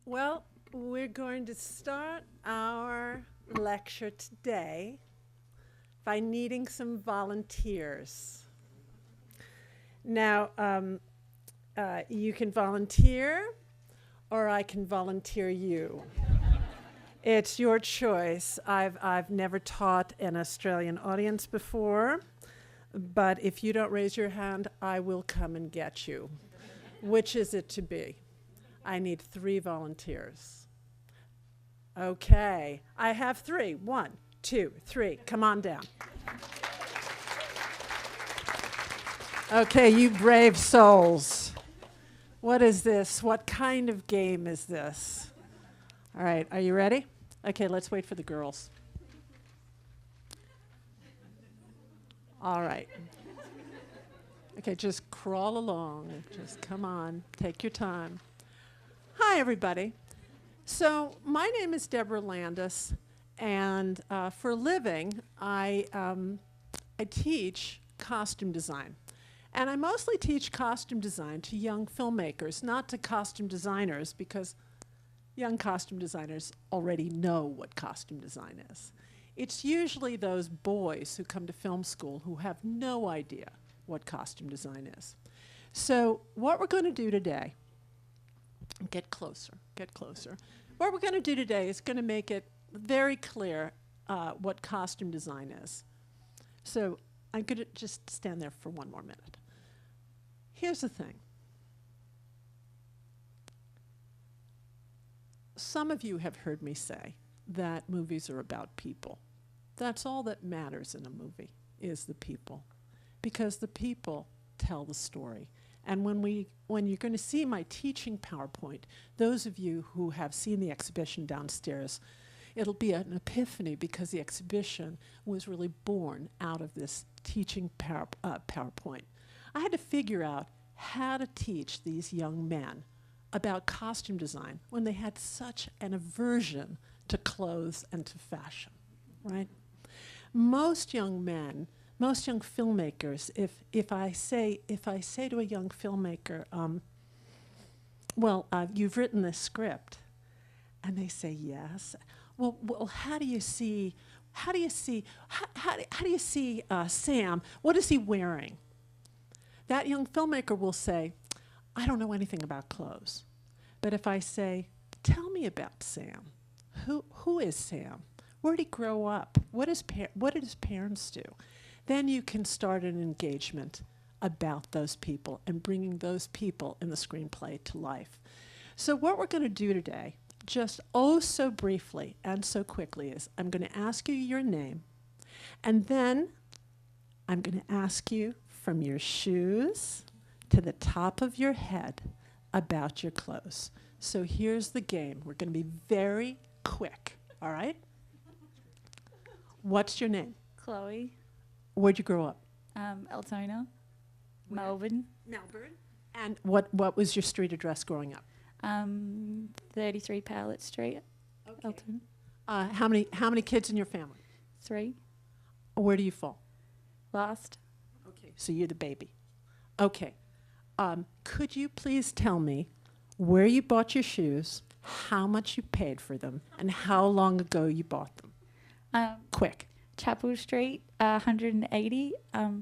Well, we're going to start our lecture today by needing some volunteers. Now, you can volunteer, or I can volunteer you. It's your choice. I've never taught an Australian audience before, but if you don't raise your hand, I will come and get you. Which is it to be? I need 3 volunteers. Okay, I have 3. 1, 2, 3. Come on down. Okay, you brave souls. What is this? What kind of game is this? All right, are you ready? Okay, let's wait for the girls. All right. Okay, just crawl along. Just come on, take your time. Hi, everybody. So my name is Deborah Landis, and for a living, I teach costume design. And I mostly teach costume design to young filmmakers, not to costume designers, because young costume designers already know what costume design is. It's usually those boys who come to film school who have no idea what costume design is. So what we're going to do today, get closer. What we're going to do today is going to make it very clear what costume design is. So I'm going to just stand there for 1 more minute. Here's the thing. Some of you have heard me say that movies are about people. That's all that matters in a movie, is the people. Because the people tell the story. And when you're going to see my teaching PowerPoint, those of you who have seen the exhibition downstairs, it'll be an epiphany, because the exhibition was really born out of this teaching PowerPoint. I had to figure out how to teach these young men about costume design when they had such an aversion to clothes and to fashion, right? Most young filmmakers, if I say to a young filmmaker, you've written this script, and they say yes. Well, how do you see Sam? What is he wearing? That young filmmaker will say, I don't know anything about clothes. But if I say, tell me about Sam. Who is Sam? Where did he grow up? What did his parents do? Then you can start an engagement about those people and bringing those people in the screenplay to life. So what we're going to do today, just so briefly and so quickly, is I'm going to ask you your name, and then I'm going to ask you from your shoes to the top of your head about your clothes. So here's the game. We're going to be very quick, all right? What's your name? Chloe. Where'd you grow up? Altona. Where? Melbourne. Melbourne. And what was your street address growing up? 33 Powlett Street. Okay. Altona. How many kids in your family? 3. Where do you fall? Last. Okay, so you're the baby. Okay. Could you please tell me where you bought your shoes, how much you paid for them, and how long ago you bought them? Quick. Chapel Street, 180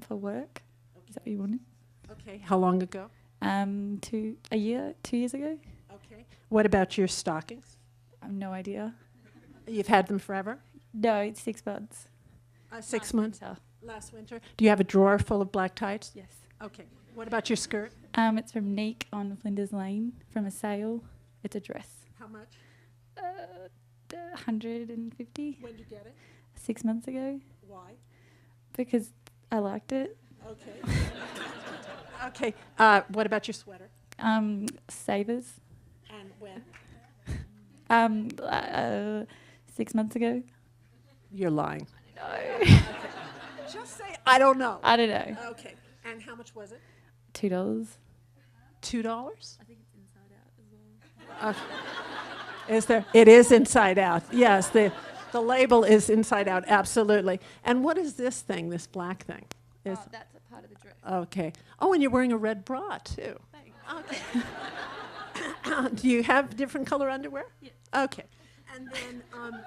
for work. Okay. Is that what you wanted? Okay. How long ago? 2 years ago. Okay. What about your stockings? I have no idea. You've had them forever? No, it's 6 months. 6 months? Winter. Last winter. Do you have a drawer full of black tights? Yes. Okay. What about your skirt? It's from Neek on Flinders Lane, from a sale. It's a dress. How much? 150. When did you get it? 6 months ago. Why? Because I liked it. Okay. Okay. What about your sweater? Savers. And when? 6 months ago. You're lying. No. Okay. Just say, I don't know. I don't know. Okay. And how much was it? $2. $2? I think it's inside out as well. Is there? It is inside out. Yes, the label is inside out, absolutely. And what is this thing, this black thing? That's a part of the dress. Okay. Oh, and you're wearing a red bra, too. Thanks. Okay. Do you have different color underwear? Yes. Okay.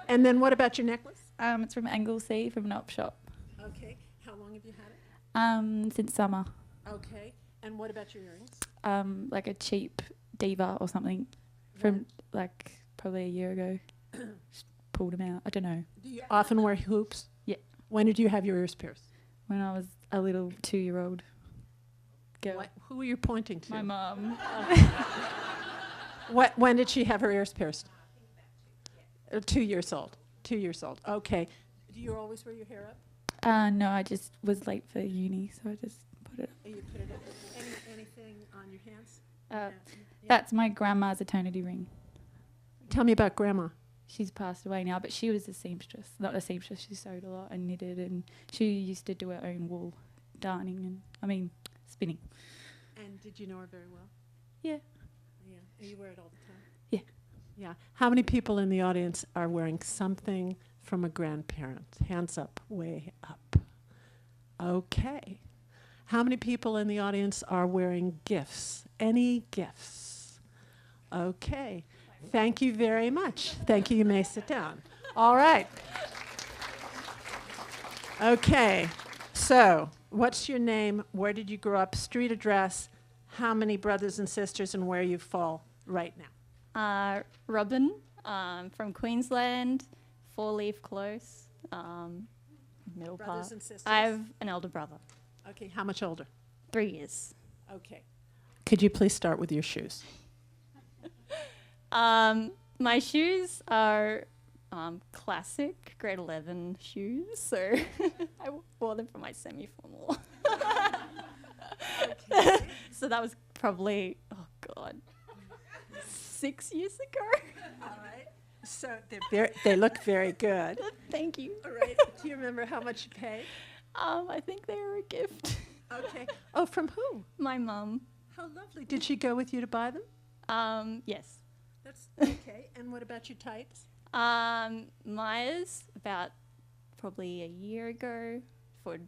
And then what about your necklace? It's from Anglesey, from an op shop. Okay. How long have you had it? Since summer. Okay. And what about your earrings? Like a cheap diva or something from like probably a year ago. Just pulled them out. I don't know. Do you often wear hoops? Yeah. When did you have your ears pierced? When I was a little 2-year-old girl. Who are you pointing to? My mum. When did she have her ears pierced? 2 years old. 2 years old. Okay. Do you always wear your hair up? No, I just was late for uni, so I just put it Or you put it up? Anything on your hands? up. That's my grandma's eternity ring. Tell me about Grandma. She's passed away now, but she was a seamstress. Not a seamstress, she sewed a lot and knitted, and she used to do her own wool darning spinning. And did you know her very well? Yeah. Yeah. And you wear it all the time? Yeah. Yeah. How many people in the audience are wearing something from a grandparent? Hands up, way up. Okay. How many people in the audience are wearing gifts? Any gifts? Okay. Thank you very much. Thank you. You may sit down. All right. Okay. So, what's your name? Where did you grow up? Street address? How many brothers and sisters, and where you fall right now? Robin, from Queensland, 4-Leaf Close, Middle Brothers Park. and sisters? I have an elder brother, Okay. How much older? 3 years. Okay. Could you please start with your shoes? My shoes are classic grade 11 shoes, so I wore them for my semi-formal. Okay. So that was probably, 6 years ago. All right. So they look very good. Thank you. All right. Do you remember how much you paid? I think they were a gift. Okay. Oh, from who? My mum. How lovely. Did she go with you to buy them? Yes. That's okay. And what about your tights? Myers about probably a year ago for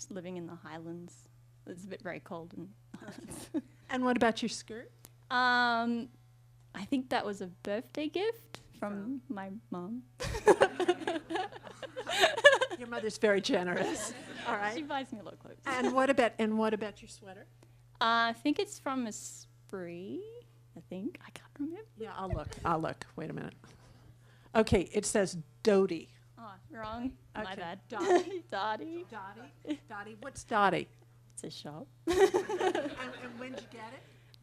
living in the Highlands. It's a bit very cold in the Highlands. And what about your skirt? I think that was a birthday gift from my mum. Your mother's very generous. All She right. buys me a lot of clothes. And what about your sweater? I think it's from Esprit. I think I can't remember. Yeah, I'll look. Wait a minute. Okay, it says Dodie. Oh, wrong. My Okay. bad. Dottie. Dottie. Dottie. What's Dottie? It's a shop. And when did you get it?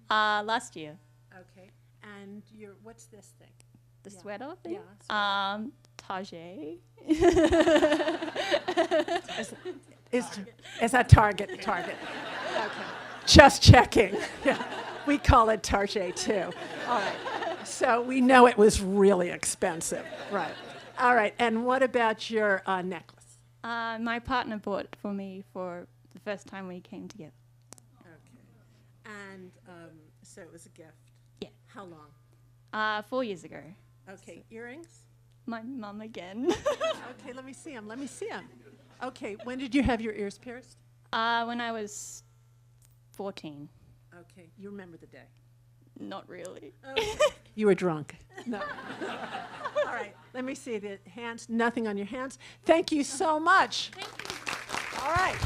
Last year. Okay. And what's this thing? The Yeah. sweater thing. Yeah. Tajay. Is that Target? Target. Okay. Just checking. Yeah. We call it Target too. All right. So we know it was really expensive. Right. All right. And what about your necklace? My partner bought for me for the first time we came together. Okay. And so it was a gift. Yeah. How long? 4 years ago. Okay. Earrings? My mum again. Okay. Let me see them. Okay. When did you have your ears pierced? When I was 14. Okay. You remember the day? Not really. Okay. You were drunk. No. All right. Let me see the hands. Nothing on your hands. Thank you so much. Thank you. All right.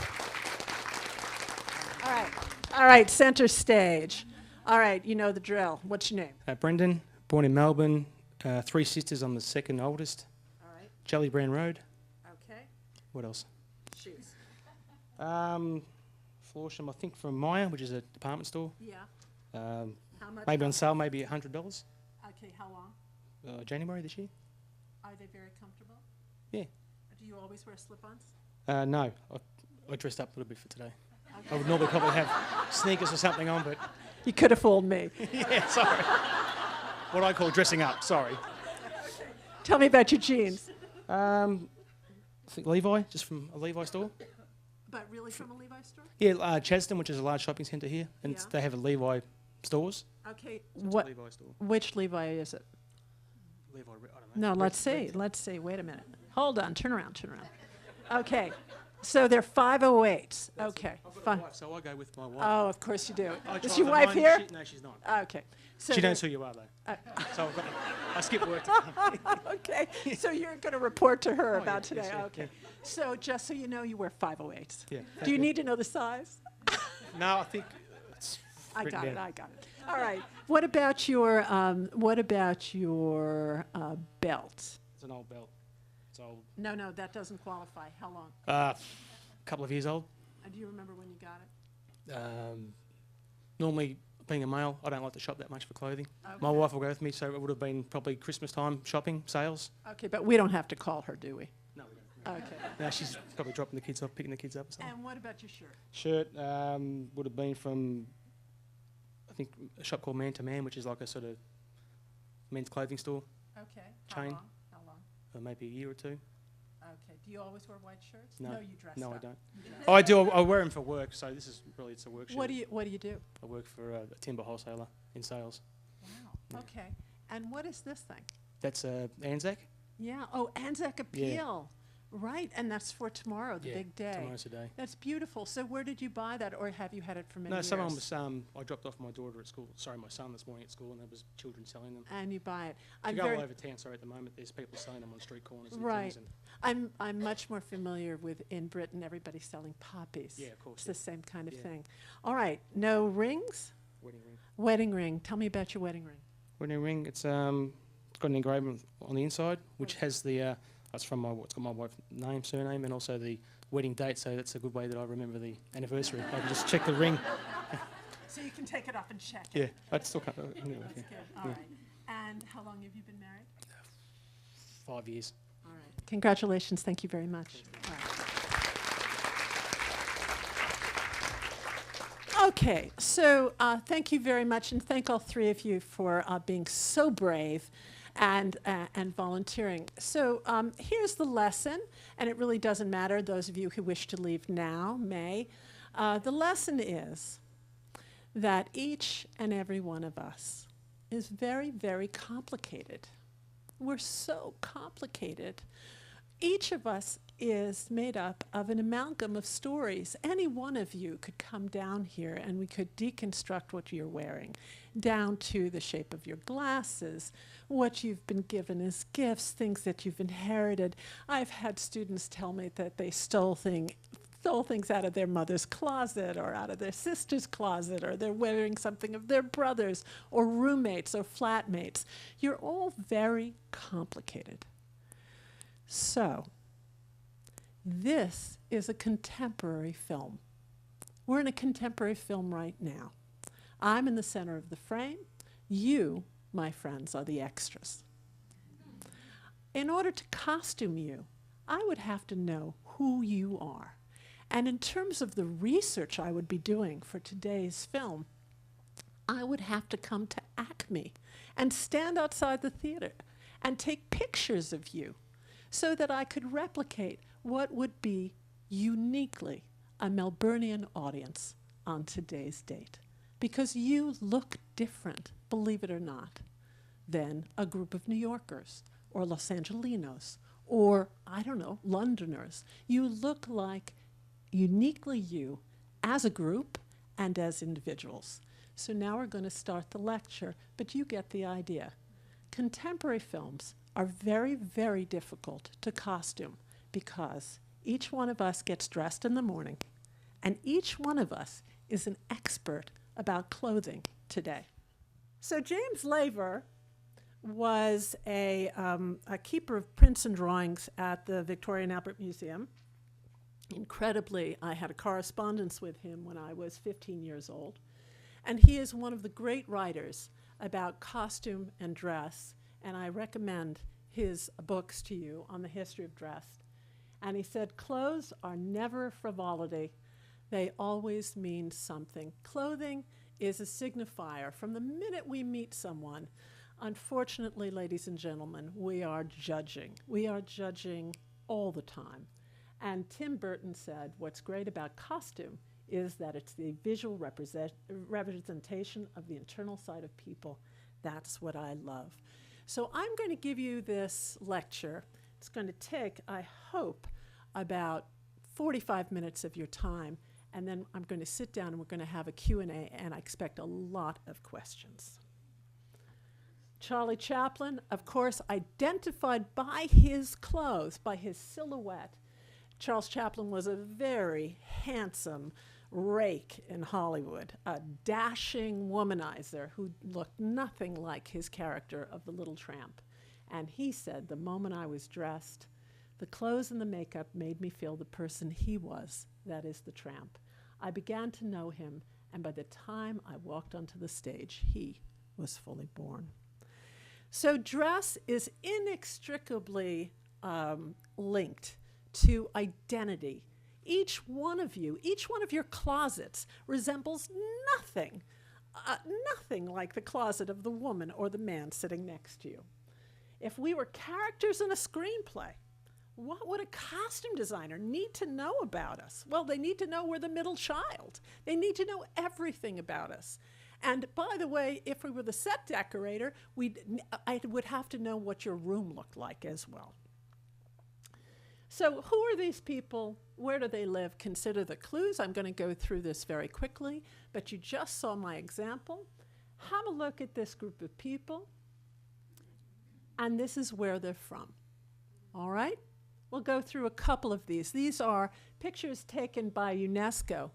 All right. All right. Center stage. All right. You know the drill. What's your name? Brendan, born in Melbourne. 3 sisters. I'm the second oldest. All right. Jelly Brand Road. Okay. What else? Shoes. Florsham, I think from Maya, which is a department store. Yeah. How much? Maybe on sale, maybe $100. Okay. How long? January this year. Are they very comfortable? Yeah. Do you always wear slip-ons? No, I dressed up a little bit for today. I would normally probably have sneakers or something on, but You could have fooled me. yeah, sorry. What I call dressing up. Sorry. Tell me about your jeans. I think Levi, just from a Levi store. But really from a Levi's store? Yeah, Chadstone, which is a large shopping centre here, and Yeah. they have a Levi stores. Okay. So it's a What? Levi store. Which Levi is it? Levi, I don't know. No, let's see. Let's see. Wait a minute. Hold on. Turn around. Okay. So they're 508s. Okay. I've got Fine. a wife, so I go with my wife. Oh, of course you do. I Is try your for wife mine, here? No, she's not. Okay. So She they're- knows who you are, though. So I skip work. Okay. So you're going to report to her Oh, about yeah, yes, today. yeah, Okay. yeah. So just so you know, you wear 508s. Yeah. Do you need to know the size? No, I think it's I written got it. down. I got it. All right. What about your belt? It's an old belt. It's old. No, that doesn't qualify. How long? A couple of years old. Do you remember when you got it? Normally, being a male, I don't like to shop that much for clothing. Okay. My wife will go with me, so it would have been probably Christmas time shopping, sales. Okay, but we don't have to call her, do we? No, we don't. Okay. No, she's probably dropping the kids off, picking the kids up or something. And what about your shirt? Shirt would have been from, I think, a shop called Man to Man, which is like a sort of men's clothing store, Okay. Chain. How long? maybe a year or two. Okay. Do you always wear white shirts? No. you dress No, up. I don't. You dress Oh, I do. I wear them for work, so this is really, it's a work shirt. What do you do? I work for a timber wholesaler in sales. Wow. Yeah. Okay. And what is this thing? That's Anzac. Yeah. Oh, Anzac Appeal. Right. And that's for tomorrow, the big day. Tomorrow's the day. That's beautiful. So where did you buy that, or have you had it for many No, years? someone was. I dropped off my daughter at school. Sorry, my son this morning at school, and there was children selling them. And you buy it. You I'm go very all over town. Sorry, at the moment there's people selling them on street corners. And Right. things. And I'm much more familiar with in Britain. Everybody's selling poppies. yeah, of course. It's the same kind of Yeah. thing. All right. No rings. Wedding ring. Wedding ring. Tell me about your wedding ring. Wedding ring. It's got an engraving on the inside, which has the. That's from it's got my wife's name, surname, and also the wedding date. So that's a good way that I remember the anniversary. I can just check the ring. So you can take it off and check it. Yeah, I still can't. That's good. All right. And how long have you been married? 5 years. All right. Congratulations. Thank you very much. All right. Okay. So thank you very much, and thank all three of you for being so brave and volunteering. So here's the lesson, and it really doesn't matter. Those of you who wish to leave now may. The lesson is that each and every one of us is very, very complicated. We're so complicated. Each of us is made up of an amalgam of stories. Any one of you could come down here and we could deconstruct what you're wearing, down to the shape of your glasses, what you've been given as gifts, things that you've inherited. I've had students tell me that they stole things out of their mother's closet or out of their sister's closet, or they're wearing something of their brother's or roommates or flatmates. You're all very complicated. So, this is a contemporary film. We're in a contemporary film right now. I'm in the center of the frame. You, my friends, are the extras. In order to costume you, I would have to know who you are. And in terms of the research I would be doing for today's film, I would have to come to ACMI and stand outside the theater and take pictures of you so that I could replicate what would be uniquely a Melburnian audience on today's date. Because you look different, believe it or not, than a group of New Yorkers or Los Angelinos or, I don't know, Londoners. You look like uniquely you as a group and as individuals. So now we're going to start the lecture, but you get the idea. Contemporary films are very, very difficult to costume because each one of us gets dressed in the morning, and each one of us is an expert about clothing today. So James Laver was a keeper of prints and drawings at the Victoria and Albert Museum. Incredibly, I had a correspondence with him when I was 15 years old. And he is one of the great writers about costume and dress, and I recommend his books to you on the history of dress. And he said, clothes are never frivolity. They always mean something. Clothing is a signifier. From the minute we meet someone, unfortunately, ladies and gentlemen, we are judging. We are judging all the time. And Tim Burton said, what's great about costume is that it's the visual representation of the internal side of people. That's what I love. So I'm going to give you this lecture. It's going to take, I hope, about 45 minutes of your time, and then I'm going to sit down and we're going to have a Q&A, and I expect a lot of questions. Charlie Chaplin, of course, identified by his clothes, by his silhouette. Charles Chaplin was a very handsome rake in Hollywood, a dashing womanizer who looked nothing like his character of the Little Tramp. And he said, the moment I was dressed, the clothes and the makeup made me feel the person he was, that is the tramp. I began to know him, and by the time I walked onto the stage, he was fully born. So dress is inextricably linked to identity. Each one of you, each one of your closets resembles nothing like the closet of the woman or the man sitting next to you. If we were characters in a screenplay, what would a costume designer need to know about us? Well, they need to know we're the middle child. They need to know everything about us. And by the way, if we were the set decorator, I would have to know what your room looked like as well. So who are these people? Where do they live? Consider the clues. I'm going to go through this very quickly, but you just saw my example. Have a look at this group of people, and this is where they're from. All right? We'll go through a couple of these. These are pictures taken by UNESCO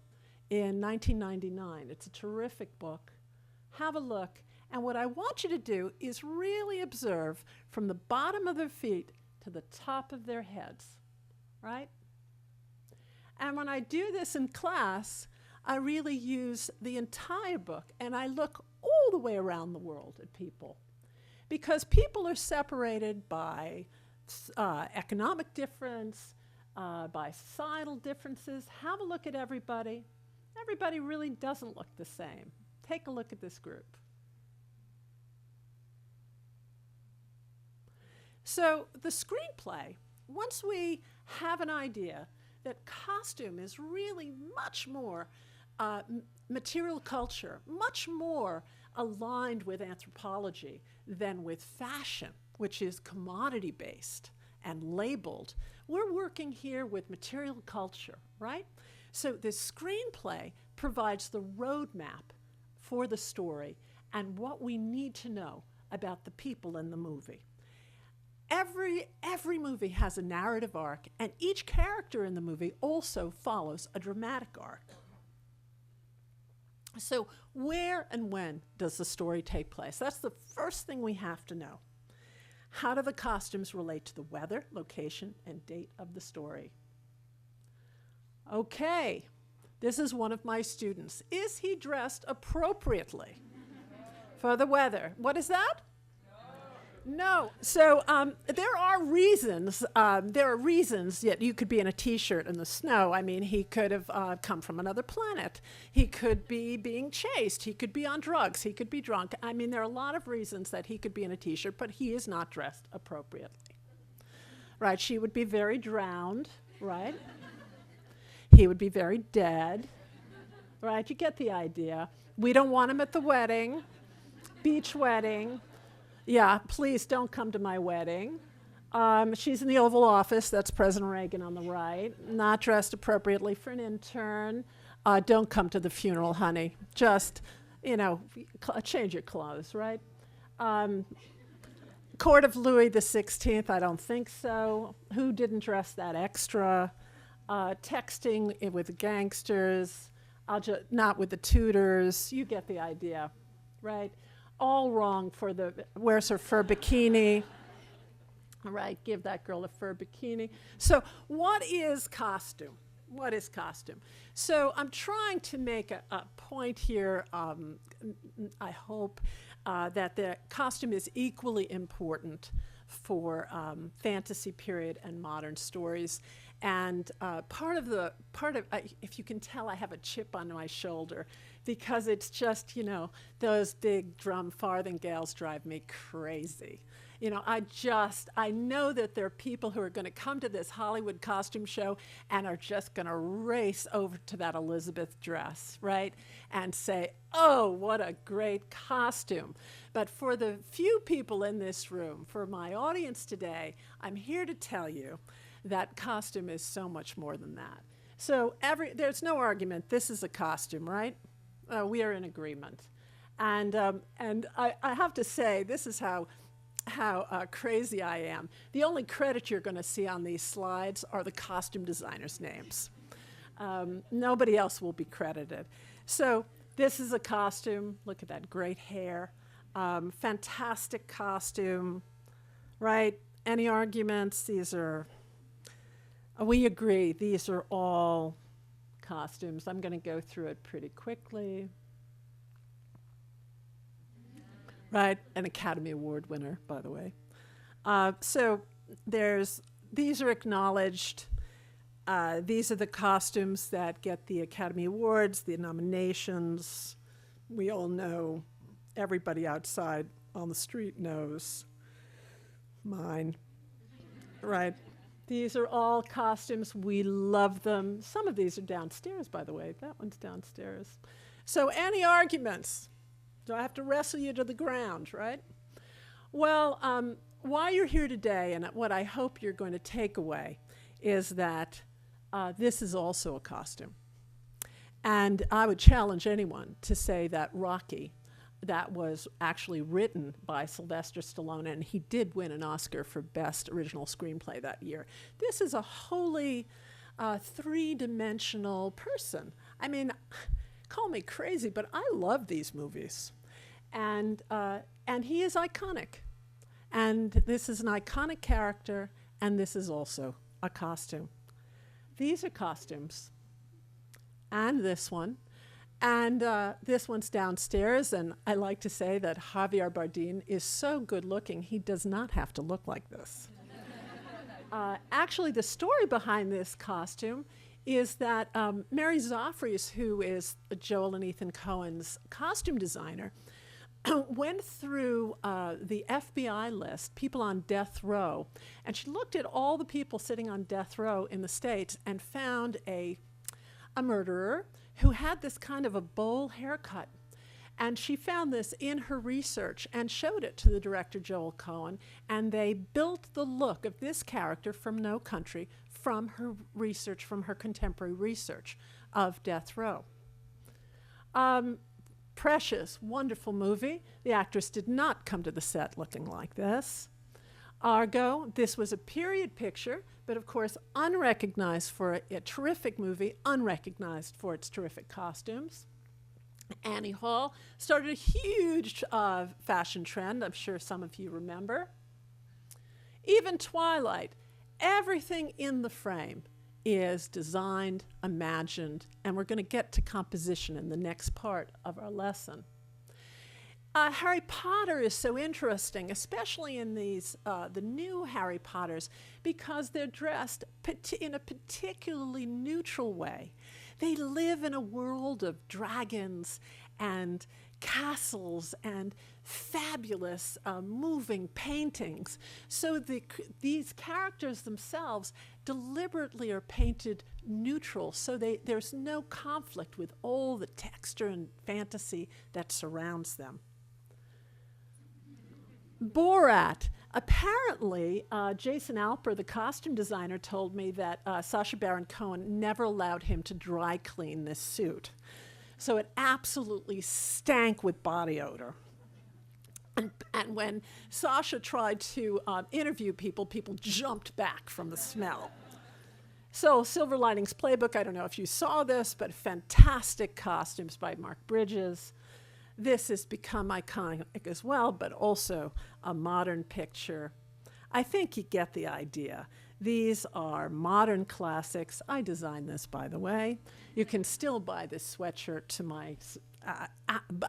in 1999. It's a terrific book. Have a look. And what I want you to do is really observe from the bottom of their feet to the top of their heads, right? And when I do this in class, I really use the entire book, and I look all the way around the world at people. Because people are separated by economic difference, by societal differences. Have a look at everybody. Everybody really doesn't look the same. Take a look at this group. So the screenplay, once we have an idea that costume is really much more material culture, much more aligned with anthropology than with fashion, which is commodity-based and labeled. We're working here with material culture, right? So the screenplay provides the roadmap for the story and what we need to know about the people in the movie. Every movie has a narrative arc, and each character in the movie also follows a dramatic arc. So where and when does the story take place? That's the first thing we have to know. How do the costumes relate to the weather, location, and date of the story? Okay, this is one of my students. Is he dressed appropriately for the weather? What is that? No. So there are reasons. That you could be in a T-shirt in the snow. I mean, he could have come from another planet. He could be being chased. He could be on drugs. He could be drunk. I mean, there are a lot of reasons that he could be in a T-shirt, but he is not dressed appropriately. Right? She would be very drowned. Right? He would be very dead. Right? You get the idea. We don't want him at the wedding, beach wedding. Yeah, please don't come to my wedding. She's in the Oval Office. That's President Reagan on the right. Not dressed appropriately for an intern. Don't come to the funeral, honey. Just, change your clothes, right? Court of Louis XVI, I don't think so. Who didn't dress that extra? Texting with the gangsters. Not with the tutors. You get the idea, right? All wrong for wears her fur bikini. All right, give that girl a fur bikini. So what is costume? What is costume? So I'm trying to make a point here, I hope, that the costume is equally important for fantasy period and modern stories. And if you can tell, I have a chip on my shoulder because it's just, those big drum farthingales drive me crazy. I know that there are people who are going to come to this Hollywood costume show and are just going to race over to that Elizabeth dress, right? And say, oh, what a great costume. But for the few people in this room, for my audience today, I'm here to tell you that costume is so much more than that. So there's no argument. This is a costume, right? We are in agreement. And I have to say, this is how crazy I am. The only credit you're going to see on these slides are the costume designers' names. Nobody else will be credited. So this is a costume. Look at that great hair. Fantastic costume, right? Any arguments? These are, we agree, these are all costumes. I'm going to go through it pretty quickly. Right, an Academy Award winner, by the way. So these are acknowledged. These are the costumes that get the Academy Awards, the nominations. We all know, everybody outside on the street knows mine, right? These are all costumes. We love them. Some of these are downstairs, by the way. That one's downstairs. So any arguments? Do I have to wrestle you to the ground, right? Well, why you're here today, and what I hope you're going to take away, is that this is also a costume. And I would challenge anyone to say that Rocky, that was actually written by Sylvester Stallone, and he did win an Oscar for Best Original Screenplay that year. This is a wholly three-dimensional person. I mean, call me crazy, but I love these movies. And he is iconic. And this is an iconic character, and this is also a costume. These are costumes. And this one. And this one's downstairs, and I like to say that Javier Bardem is so good looking, he does not have to look like this. Actually, the story behind this costume is that Mary Zoffreys, who is Joel and Ethan Coen's costume designer, went through the FBI list, people on death row, and she looked at all the people sitting on death row in the States and found a murderer who had this kind of a bowl haircut. And she found this in her research and showed it to the director, Joel Coen, and they built the look of this character from No Country from her research, from her contemporary research of death row. Precious, wonderful movie. The actress did not come to the set looking like this. Argo, this was a period picture, but of course unrecognized for a terrific movie, unrecognized for its terrific costumes. Annie Hall started a huge fashion trend, I'm sure some of you remember. Even Twilight, everything in the frame is designed, imagined, and we're going to get to composition in the next part of our lesson. Harry Potter is so interesting, especially in these the new Harry Potters, because they're dressed in a particularly neutral way. They live in a world of dragons and castles and fabulous moving paintings. So these characters themselves deliberately are painted neutral, so there's no conflict with all the texture and fantasy that surrounds them. Borat. Apparently, Jason Alper, the costume designer, told me that Sacha Baron Cohen never allowed him to dry clean this suit. So it absolutely stank with body odor. And when Sacha tried to interview people, people jumped back from the smell. So Silver Linings Playbook, I don't know if you saw this, but fantastic costumes by Mark Bridges. This has become iconic as well, but also a modern picture. I think you get the idea. These are modern classics. I designed this, by the way. You can still buy this sweatshirt to my...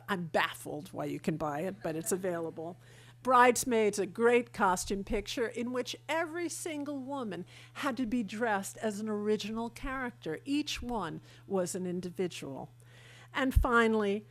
I'm baffled why you can buy it, but it's available. Bridesmaids, a great costume picture in which every single woman had to be dressed as an original character. Each one was an individual. And finally,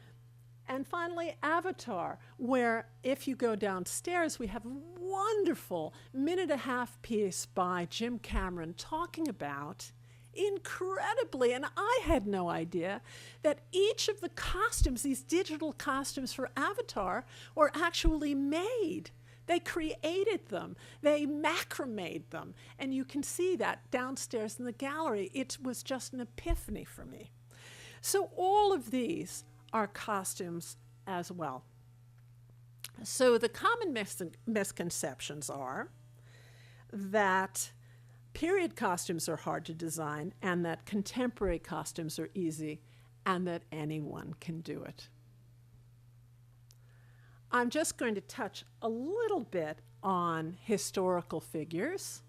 Avatar, where if you go downstairs, we have a wonderful minute-and-a-half piece by Jim Cameron talking about, incredibly, and I had no idea, that each of the costumes, these digital costumes for Avatar, were actually made. They created them. They macrameed them. And you can see that downstairs in the gallery. It was just an epiphany for me. So all of these are costumes as well. So the common misconceptions are that period costumes are hard to design and that contemporary costumes are easy and that anyone can do it. I'm just going to touch a little bit on historical figures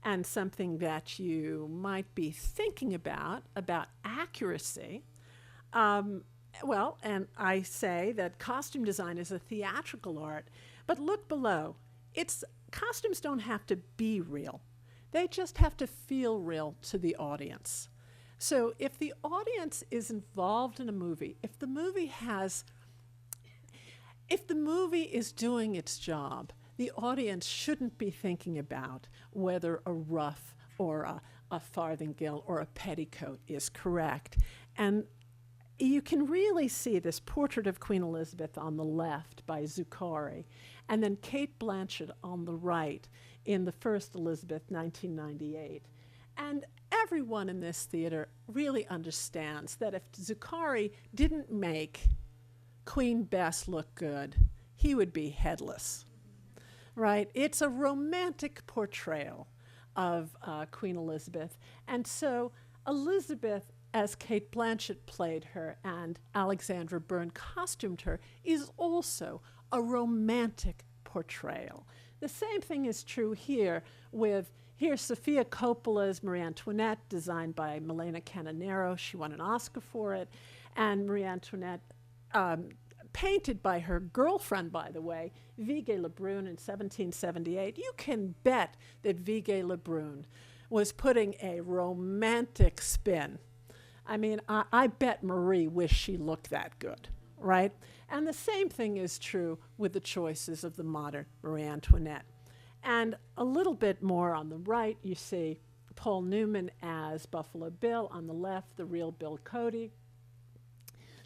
and something that you might be thinking about accuracy. Well, and I say that costume design is a theatrical art, but look below. Costumes don't have to be real. They just have to feel real to the audience. So if the audience is involved in a movie, if the movie is doing its job, the audience shouldn't be thinking about whether a ruff or a farthingale or a petticoat is correct. And you can really see this portrait of Queen Elizabeth on the left by Zuccari, and then Kate Blanchett on the right in the first Elizabeth, 1998. And everyone in this theater really understands that if Zuccari didn't make Queen Bess look good, he would be headless, right? It's a romantic portrayal of Queen Elizabeth. And so Elizabeth, as Kate Blanchett played her and Alexandra Byrne costumed her, is also a romantic portrayal. The same thing is true here with, here's Sofia Coppola's Marie Antoinette, designed by Milena Canonero. She won an Oscar for it. And Marie Antoinette, painted by her girlfriend, by the way, Vigée Lebrun in 1778. You can bet that Vigée Lebrun was putting a romantic spin. I mean, I bet Marie wished she looked that good, right? And the same thing is true with the choices of the modern Marie Antoinette. And a little bit more on the right, you see Paul Newman as Buffalo Bill. On the left, the real Bill Cody.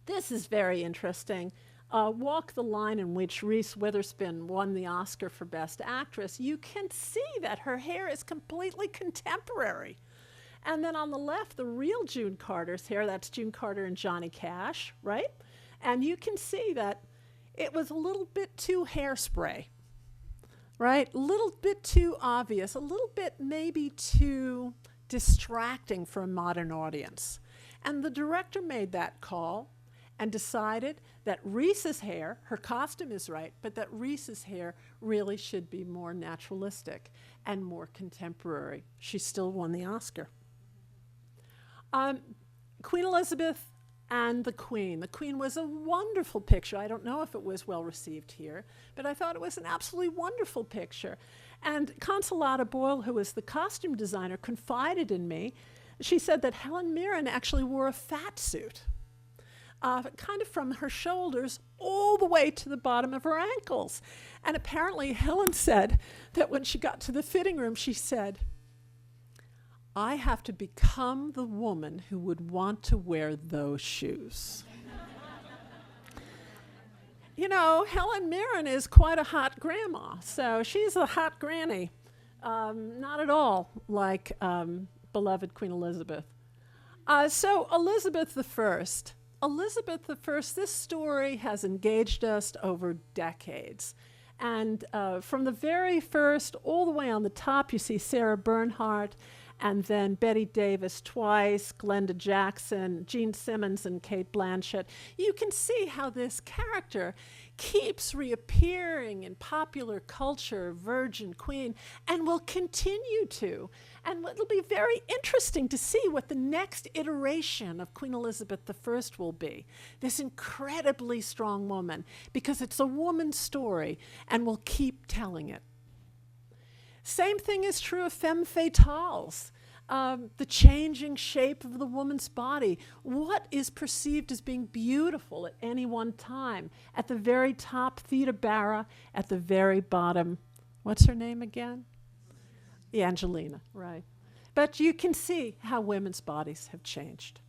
This is very interesting. Walk the Line, in which Reese Witherspoon won the Oscar for Best Actress. You can see that her hair is completely contemporary. And then on the left, the real June Carter's hair. That's June Carter and Johnny Cash, right? And you can see that it was a little bit too hairspray, right? A little bit too obvious, a little bit maybe too distracting for a modern audience. And the director made that call and decided that Reese's hair, her costume is right, but that Reese's hair really should be more naturalistic and more contemporary. She still won the Oscar. Queen Elizabeth and the Queen. The Queen was a wonderful picture. I don't know if it was well received here, but I thought it was an absolutely wonderful picture. And Consolata Boyle, who was the costume designer, confided in me. She said that Helen Mirren actually wore a fat suit, kind of from her shoulders all the way to the bottom of her ankles. And apparently Helen said that when she got to the fitting room, she said, I have to become the woman who would want to wear those shoes. You know, Helen Mirren is quite a hot grandma, so she's a hot granny. Not at all like beloved Queen Elizabeth. So Elizabeth I. Elizabeth I, this story has engaged us over decades. And from the very first, all the way on the top, you see Sarah Bernhardt, and then Betty Davis twice, Glenda Jackson, Jean Simmons, and Kate Blanchett. You can see how this character keeps reappearing in popular culture, Virgin Queen, and will continue to. And it'll be very interesting to see what the next iteration of Queen Elizabeth I will be. This incredibly strong woman, because it's a woman's story, and we'll keep telling it. Same thing is true of femme fatales. The changing shape of the woman's body. What is perceived as being beautiful at any one time? At the very top, Theda Bara. At the very bottom, what's her name again? Yeah, Angelina, right. But you can see how women's bodies have changed.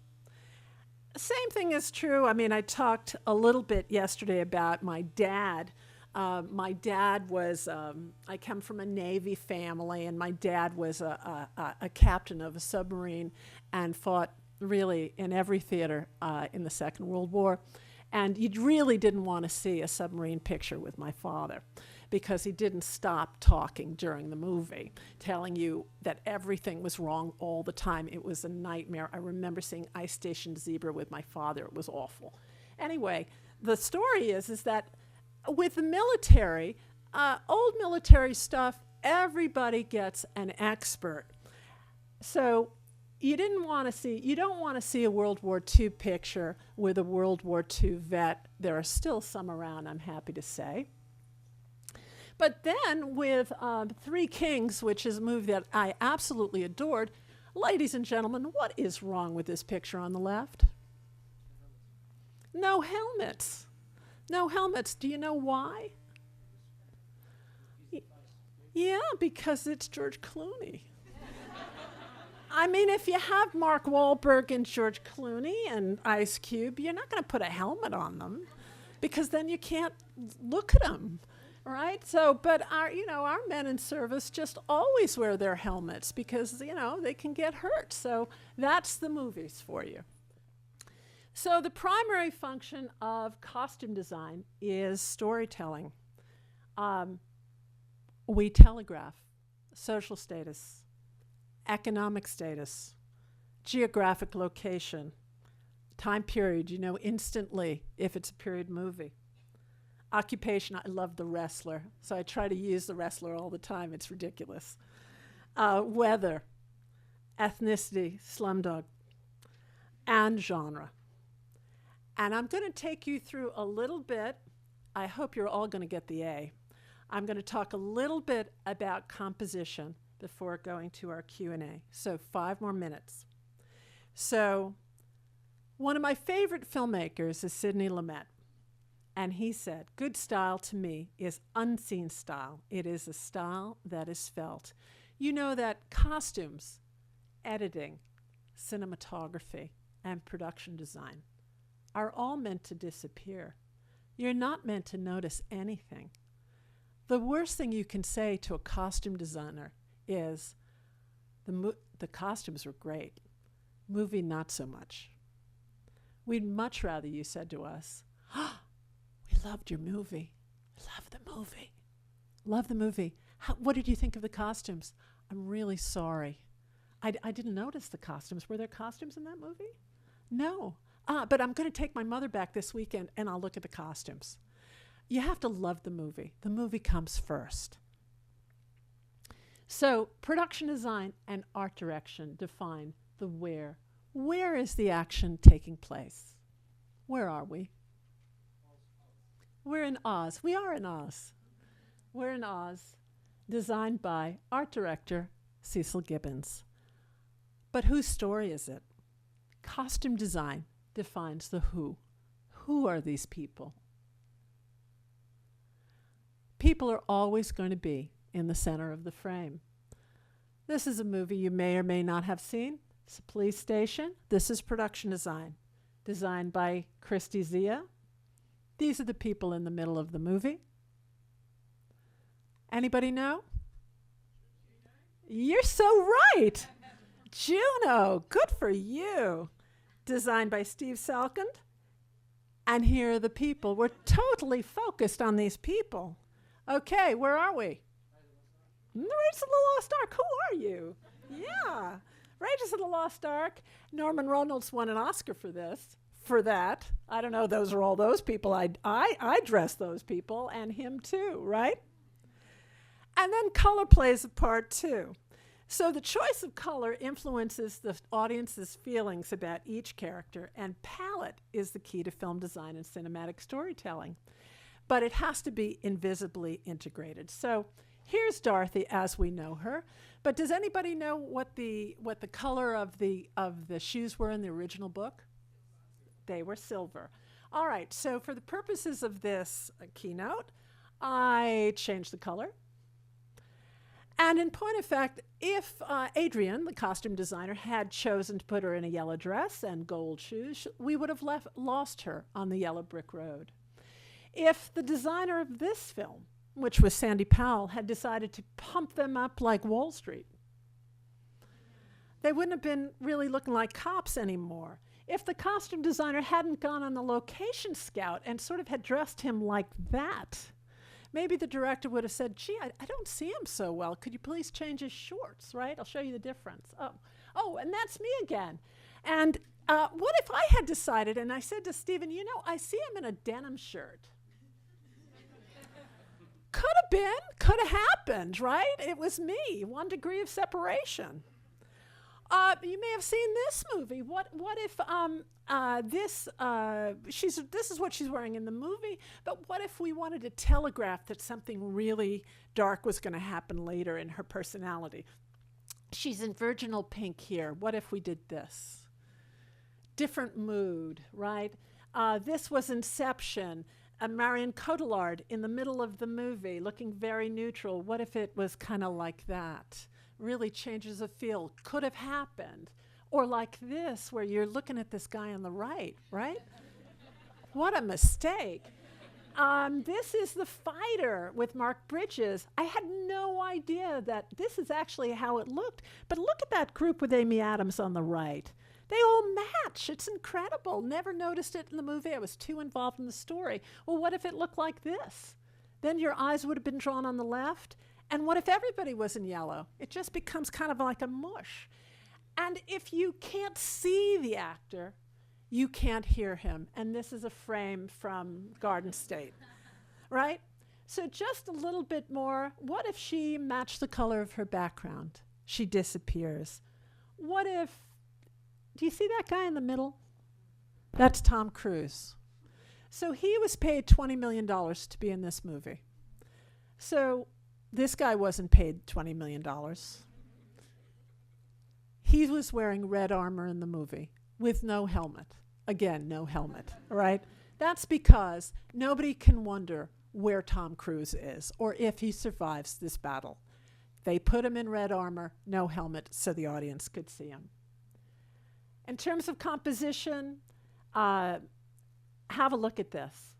Same thing is true. I mean, I talked a little bit yesterday about my dad My dad was, I come from a Navy family, and my dad was a captain of a submarine and fought really in every theater in the Second World War. And you really didn't want to see a submarine picture with my father because he didn't stop talking during the movie, telling you that everything was wrong all the time. It was a nightmare. I remember seeing Ice Station Zebra with my father. It was awful. Anyway, the story is that with the military, old military stuff, everybody gets an expert. So you don't want to see a World War II picture with a World War II vet. There are still some around, I'm happy to say. But then with Three Kings, which is a movie that I absolutely adored, ladies and gentlemen, what is wrong with this picture on the left? No helmets. No helmets. Do you know why? Yeah, because it's George Clooney. I mean, if you have Mark Wahlberg and George Clooney and Ice Cube, you're not going to put a helmet on them because then you can't look at them, right? So, but our men in service just always wear their helmets because, they can get hurt. So that's the movies for you. So the primary function of costume design is storytelling. We telegraph social status, economic status, geographic location, time period, instantly if it's a period movie. Occupation, I love the wrestler, so I try to use the wrestler all the time. It's ridiculous. Weather, ethnicity, slumdog, and genre. And I'm going to take you through a little bit. I hope you're all going to get the A. I'm going to talk a little bit about composition before going to our Q&A. So 5 more minutes. So one of my favorite filmmakers is Sidney Lumet. And he said, good style to me is unseen style. It is a style that is felt. You know that costumes, editing, cinematography, and production design are all meant to disappear. You're not meant to notice anything. The worst thing you can say to a costume designer is, the costumes were great, movie not so much. We'd much rather you said to us, we loved your movie. Love the movie. Love the movie. What did you think of the costumes? I'm really sorry. I didn't notice the costumes. Were there costumes in that movie? No. But I'm going to take my mother back this weekend and I'll look at the costumes. You have to love the movie. The movie comes first. So production design and art direction define the where. Where is the action taking place? Where are we? We're in Oz. We are in Oz. We're in Oz, designed by art director Cecil Gibbons. But whose story is it? Costume design defines the who. Who are these people? People are always going to be in the center of the frame. This is a movie you may or may not have seen. It's a police station. This is production design, designed by Christy Zia. These are the people in the middle of the movie. Anybody know? You're so right. Juno, good for you. Designed by Steve Salkind. And here are the people. We're totally focused on these people. Okay, where are we? Raiders of the Lost Ark. Who are you? Yeah. Raiders of the Lost Ark. Norman Reynolds won an Oscar for that. I don't know, those are all those people. I dress those people and him too, right? And then color plays a part too. So the choice of color influences the audience's feelings about each character, and palette is the key to film design and cinematic storytelling. But it has to be invisibly integrated. So here's Dorothy as we know her. But does anybody know what the color of the shoes were in the original book? They were silver. All right, so for the purposes of this keynote, I changed the color. And in point of fact, if Adrienne, the costume designer, had chosen to put her in a yellow dress and gold shoes, we would have lost her on the yellow brick road. If the designer of this film, which was Sandy Powell, had decided to pump them up like Wall Street, they wouldn't have been really looking like cops anymore. If the costume designer hadn't gone on the location scout and sort of had dressed him like that, maybe the director would have said, gee, I don't see him so well. Could you please change his shorts, right? I'll show you the difference. Oh, and that's me again. And what if I had decided, and I said to Stephen, you know, I see him in a denim shirt. Could have been, could have happened, right? It was me, 1 degree of separation. You may have seen this movie. What if this is what she's wearing in the movie, but what if we wanted to telegraph that something really dark was going to happen later in her personality? She's in virginal pink here. What if we did this? Different mood, right? This was Inception. Marion Cotillard in the middle of the movie, looking very neutral. What if it was kind of like that? Really changes the feel. Could have happened. Or like this, where you're looking at this guy on the right? What a mistake. This is The Fighter with Mark Bridges. I had no idea that this is actually how it looked. But look at that group with Amy Adams on the right. They all match. It's incredible. Never noticed it in the movie. I was too involved in the story. Well, what if it looked like this? Then your eyes would have been drawn on the left. And what if everybody was in yellow? It just becomes kind of like a mush. And if you can't see the actor, you can't hear him. And this is a frame from Garden State, right? So just a little bit more. What if she matched the color of her background? She disappears. What if, do you see that guy in the middle? That's Tom Cruise. So he was paid $20 million to be in this movie. So this guy wasn't paid $20 million. He was wearing red armor in the movie with no helmet. Again, no helmet, right? That's because nobody can wonder where Tom Cruise is or if he survives this battle. They put him in red armor, no helmet, so the audience could see him. In terms of composition, have a look at this.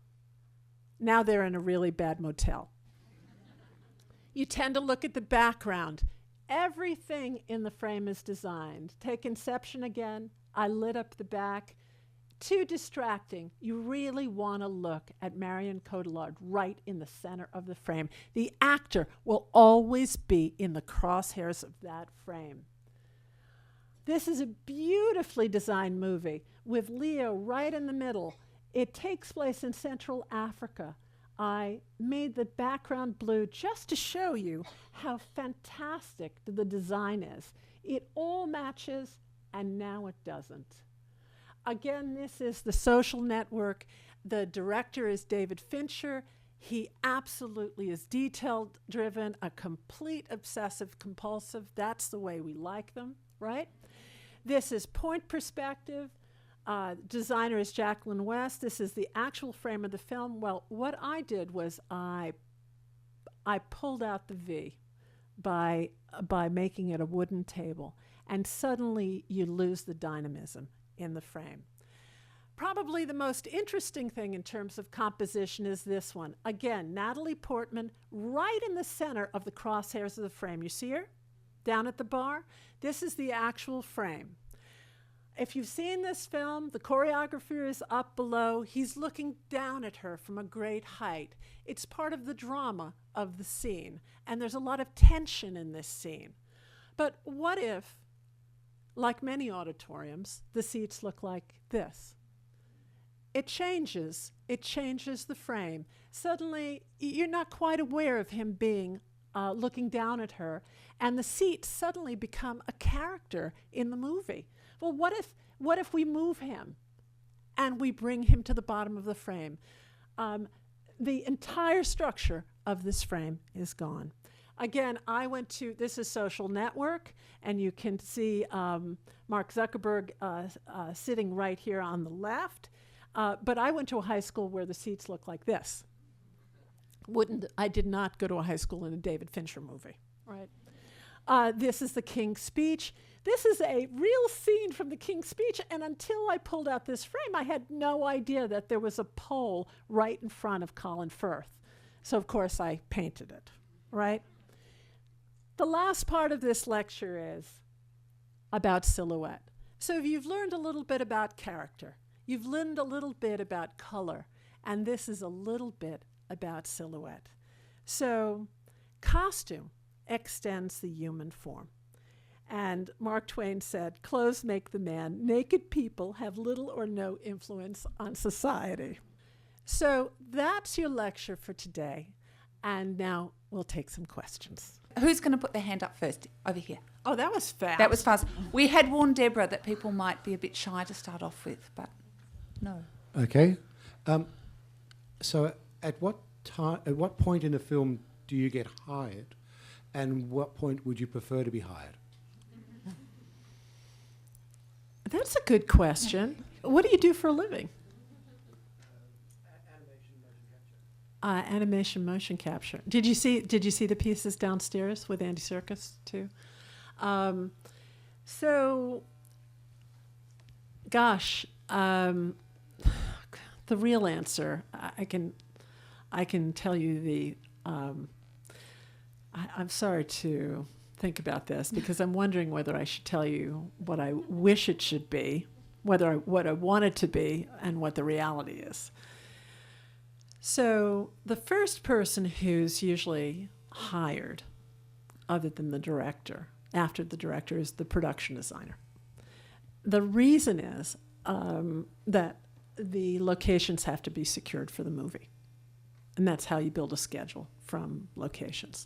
Now they're in a really bad motel. You tend to look at the background. Everything in the frame is designed. Take Inception again. I lit up the back. Too distracting. You really want to look at Marion Cotillard right in the center of the frame. The actor will always be in the crosshairs of that frame. This is a beautifully designed movie with Leo right in the middle. It takes place in Central Africa. I made the background blue just to show you how fantastic the design is. It all matches, and now it doesn't. Again, this is The Social Network. The director is David Fincher. He absolutely is detail-driven, a complete obsessive-compulsive. That's the way we like them, right? This is point perspective. Designer is Jacqueline West. This is the actual frame of the film. Well, what I did was I pulled out the V by making it a wooden table, and suddenly you lose the dynamism in the frame. Probably the most interesting thing in terms of composition is this one. Again, Natalie Portman right in the center of the crosshairs of the frame. You see her down at the bar? This is the actual frame. If you've seen this film, the choreographer is up below. He's looking down at her from a great height. It's part of the drama of the scene, and there's a lot of tension in this scene. But what if, like many auditoriums, the seats look like this? It changes the frame. Suddenly, you're not quite aware of him being looking down at her, and the seats suddenly become a character in the movie. Well, what if we move him and we bring him to the bottom of the frame? The entire structure of this frame is gone. Again, this is Social Network, and you can see Mark Zuckerberg sitting right here on the left. But I went to a high school where the seats look like this. I did not go to a high school in a David Fincher movie, right? This is the King's Speech. This is a real scene from the King's Speech, and until I pulled out this frame, I had no idea that there was a pole right in front of Colin Firth. So, of course, I painted it, right? The last part of this lecture is about silhouette. So you've learned a little bit about character. You've learned a little bit about color, and this is a little bit about silhouette. So costume extends the human form. And Mark Twain said, clothes make the man. Naked people have little or no influence on society. So that's your lecture for today. And now we'll take some questions. Who's going to put their hand up first? Over here. Oh, that was fast. That was fast. We had warned Deborah that people might be a bit shy to start off with, but no. Okay. So at what point in a film do you get hired, and what point would you prefer to be hired? That's a good question. What do you do for a living? Animation motion capture. Did you see the pieces downstairs with Andy Serkis too? So, gosh, the real answer, I can tell you the. I'm sorry to think about this because I'm wondering whether I should tell you what I wish it should be, what I want it to be, and what the reality is. So the first person who's usually hired, other than the director, after the director, is the production designer. The reason is that the locations have to be secured for the movie. And that's how you build a schedule from locations.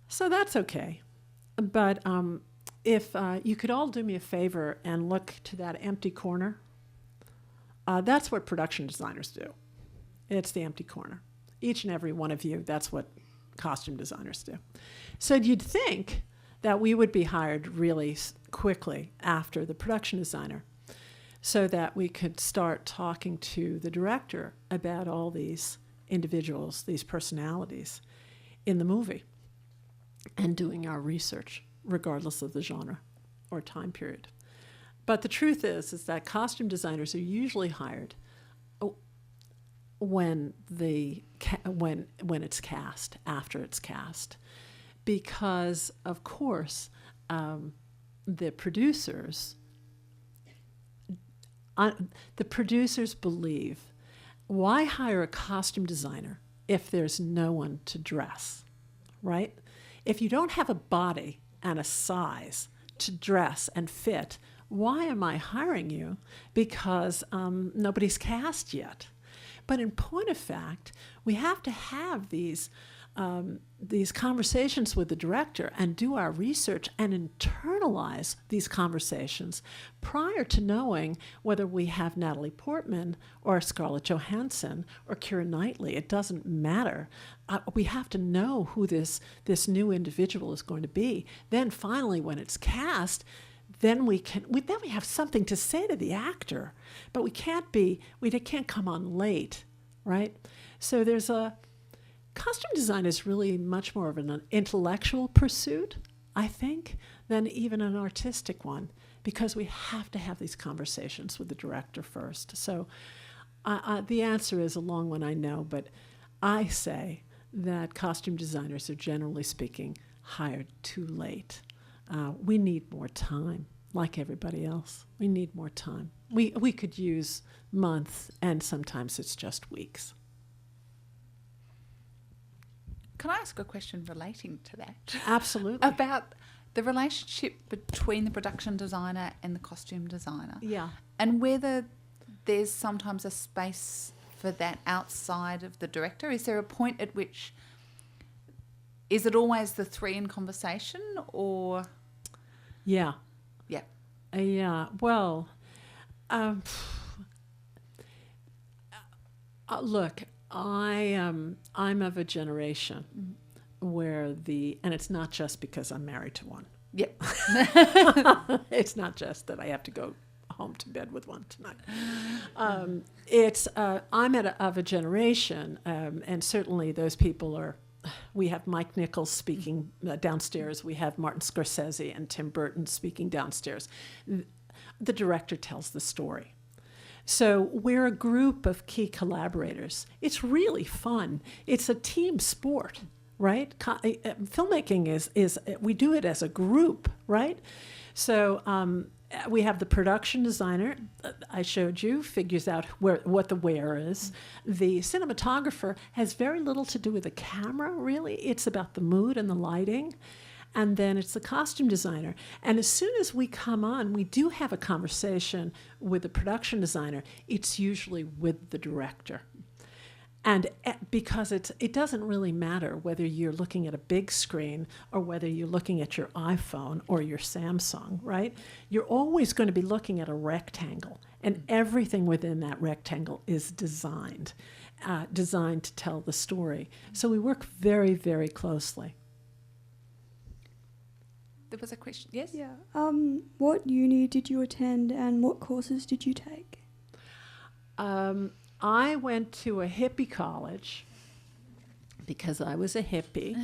So that's okay. But if you could all do me a favor and look to that empty corner, that's what production designers do. It's the empty corner. Each and every one of you, that's what costume designers do. So you'd think that we would be hired really quickly after the production designer so that we could start talking to the director about all these individuals, these personalities in the movie and doing our research, regardless of the genre or time period. But the truth is that costume designers are usually hired when it's cast, after it's cast, because of course the producers believe, why hire a costume designer if there's no one to dress, right? If you don't have a body and a size to dress and fit, why am I hiring you? Because nobody's cast yet. But in point of fact, we have to have these conversations with the director and do our research and internalize these conversations prior to knowing whether we have Natalie Portman or Scarlett Johansson or Keira Knightley. It doesn't matter. We have to know who this new individual is going to be. Then finally, when it's cast, then we have something to say to the actor, but we can't come on late, right? So costume design is really much more of an intellectual pursuit, I think, than even an artistic one, because we have to have these conversations with the director first. So the answer is a long one, I know, but I say that costume designers are, generally speaking, hired too late. We need more time, like everybody else. We need more time. We could use months, and sometimes it's just weeks. Can I ask a question relating to that? Absolutely. About the relationship between the production designer and the costume designer. Yeah. And whether there's sometimes a space for that outside of the director. Is there a point at which, is it always the three in conversation, or? Yeah. Yeah. Yeah. Well, look, I'm of a generation where and it's not just because I'm married to one. Yep. It's not just that I have to go home to bed with one tonight. I'm of a generation, and certainly those people are we have Mike Nichols speaking downstairs. We have Martin Scorsese and Tim Burton speaking downstairs. The director tells the story. So we're a group of key collaborators. It's really fun. It's a team sport, right? Filmmaking is we do it as a group, right? So we have the production designer, I showed you, figures out what the where is. The cinematographer has very little to do with the camera, really. It's about the mood and the lighting. And then it's the costume designer. And as soon as we come on, we do have a conversation with the production designer. It's usually with the director. And because it doesn't really matter whether you're looking at a big screen or whether you're looking at your iPhone or your Samsung, right? You're always going to be looking at a rectangle. And everything within that rectangle is designed to tell the story. So we work very, very closely. There was a question. Yes? Yeah. What uni did you attend and what courses did you take? I went to a hippie college because I was a hippie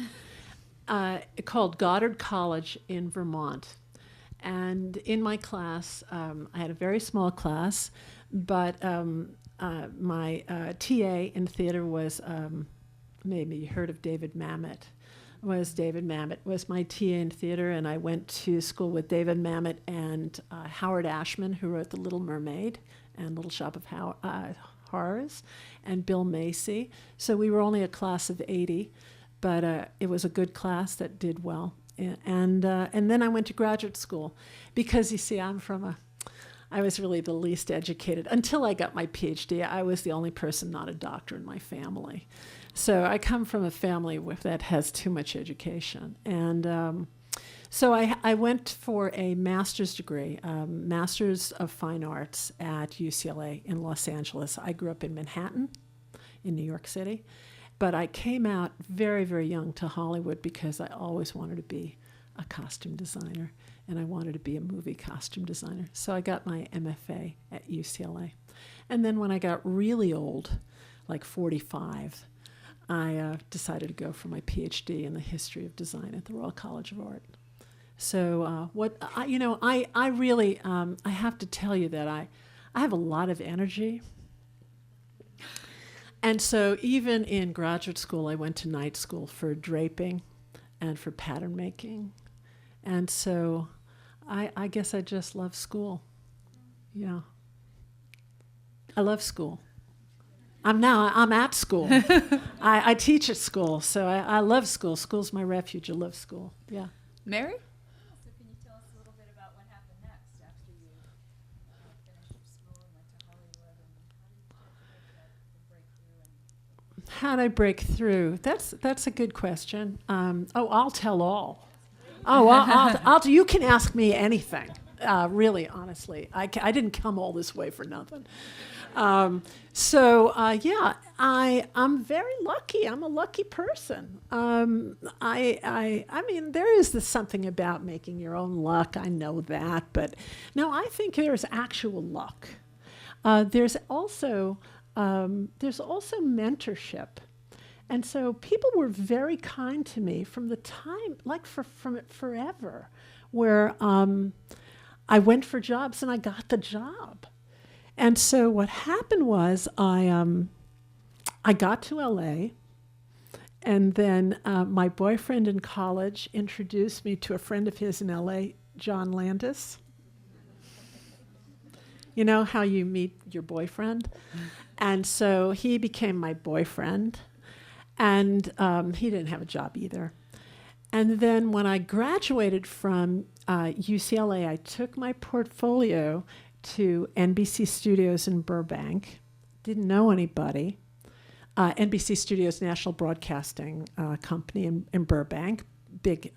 called Goddard College in Vermont. And in my class, I had a very small class, but my TA in theater was, maybe you heard of David Mamet. David Mamet was my TA in theater, and I went to school with David Mamet and Howard Ashman, who wrote The Little Mermaid and Little Shop of Horrors, and Bill Macy. So we were only a class of 80, but it was a good class that did well. And then I went to graduate school because, you see, I was really the least educated. Until I got my Ph.D., I was the only person not a doctor in my family. So I come from a family that has too much education. And so I went for a master's degree, Master's of Fine Arts at UCLA in Los Angeles. I grew up in Manhattan, in New York City. But I came out very, very young to Hollywood because I always wanted to be a costume designer, and I wanted to be a movie costume designer. So I got my MFA at UCLA. And then when I got really old, like 45, I decided to go for my Ph.D. in the history of design at the Royal College of Art. So I really, I have to tell you that I have a lot of energy. And so even in graduate school, I went to night school for draping and for pattern making. And so I guess I just love school. Yeah. I love school. I'm at school. I teach at school, so I love school. School's my refuge. I love school. Yeah. Mary? So can you tell us a little bit about what happened next after you finished your school and went to Hollywood, and how did you break through? That's a good question. I'll tell all. I'll you can ask me anything. Really, honestly, I didn't come all this way for nothing. I'm very lucky. I'm a lucky person. I mean, there is something about making your own luck. I know that, but no, I think there's actual luck. There's also mentorship. And so people were very kind to me from the time, from forever, where I went for jobs and I got the job. And so what happened was I got to LA, and then my boyfriend in college introduced me to a friend of his in LA, John Landis. You know how you meet your boyfriend? And so he became my boyfriend. And he didn't have a job either. And then when I graduated from UCLA, I took my portfolio to NBC Studios in Burbank. Didn't know anybody. NBC Studios, National Broadcasting Company in Burbank, big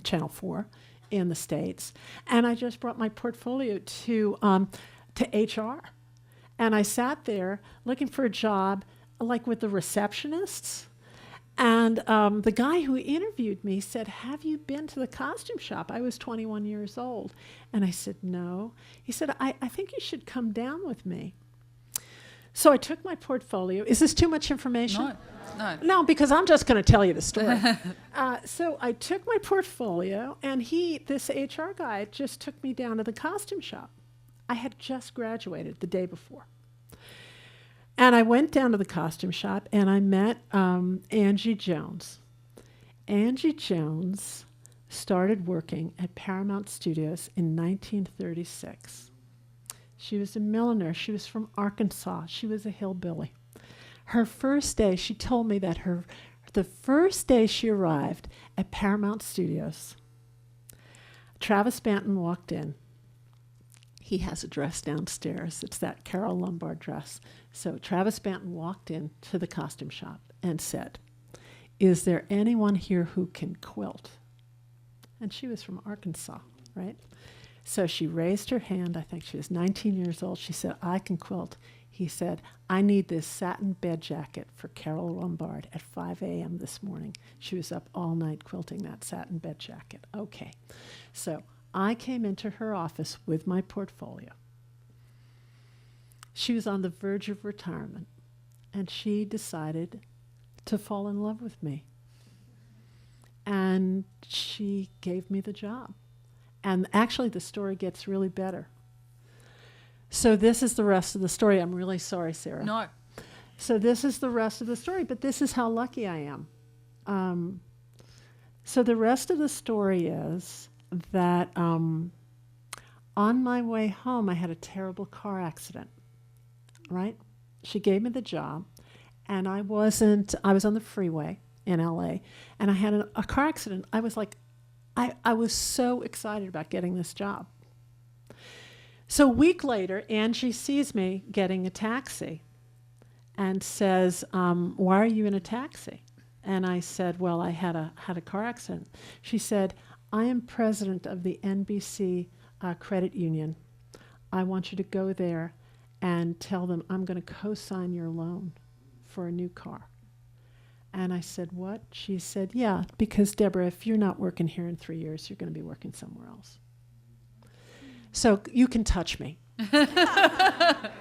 Channel 4 in the States. And I just brought my portfolio to HR. And I sat there looking for a job, like with the receptionists. And the guy who interviewed me said, "Have you been to the costume shop?" I was 21 years old. And I said, "No." He said, I think you should come down with me. So I took my portfolio. Is this too much information? No. No. No, because I'm just going to tell you the story. So I took my portfolio, and this HR guy, just took me down to the costume shop. I had just graduated the day before. And I went down to the costume shop, and I met Angie Jones. Angie Jones started working at Paramount Studios in 1936. She was a milliner. She was from Arkansas. She was a hillbilly. Her first day, she told me that the first day she arrived at Paramount Studios, Travis Banton walked in. He has a dress downstairs. It's that Carole Lombard dress. So Travis Banton walked in to the costume shop and said, "Is there anyone here who can quilt?" And she was from Arkansas, right? So she raised her hand. I think she was 19 years old. She said, "I can quilt." He said, "I need this satin bed jacket for Carole Lombard at 5 a.m. this morning." She was up all night quilting that satin bed jacket. Okay. So I came into her office with my portfolio. She was on the verge of retirement, and she decided to fall in love with me. And she gave me the job. And actually, the story gets really better. So this is the rest of the story. I'm really sorry, Sarah. No. So this is the rest of the story, but this is how lucky I am. So the rest of the story is that on my way home, I had a terrible car accident, right? She gave me the job, and I was on the freeway in LA, and I had a car accident. I was like, I was so excited about getting this job. So a week later, Angie sees me getting a taxi and says, "Why are you in a taxi?" And I said, "Well, I had a car accident." She said, "I am president of the NBC credit union. I want you to go there and tell them I'm going to co-sign your loan for a new car." And I said, "What?" She said, "Yeah, because Deborah, if you're not working here in 3 years, you're going to be working somewhere else. So you can touch me."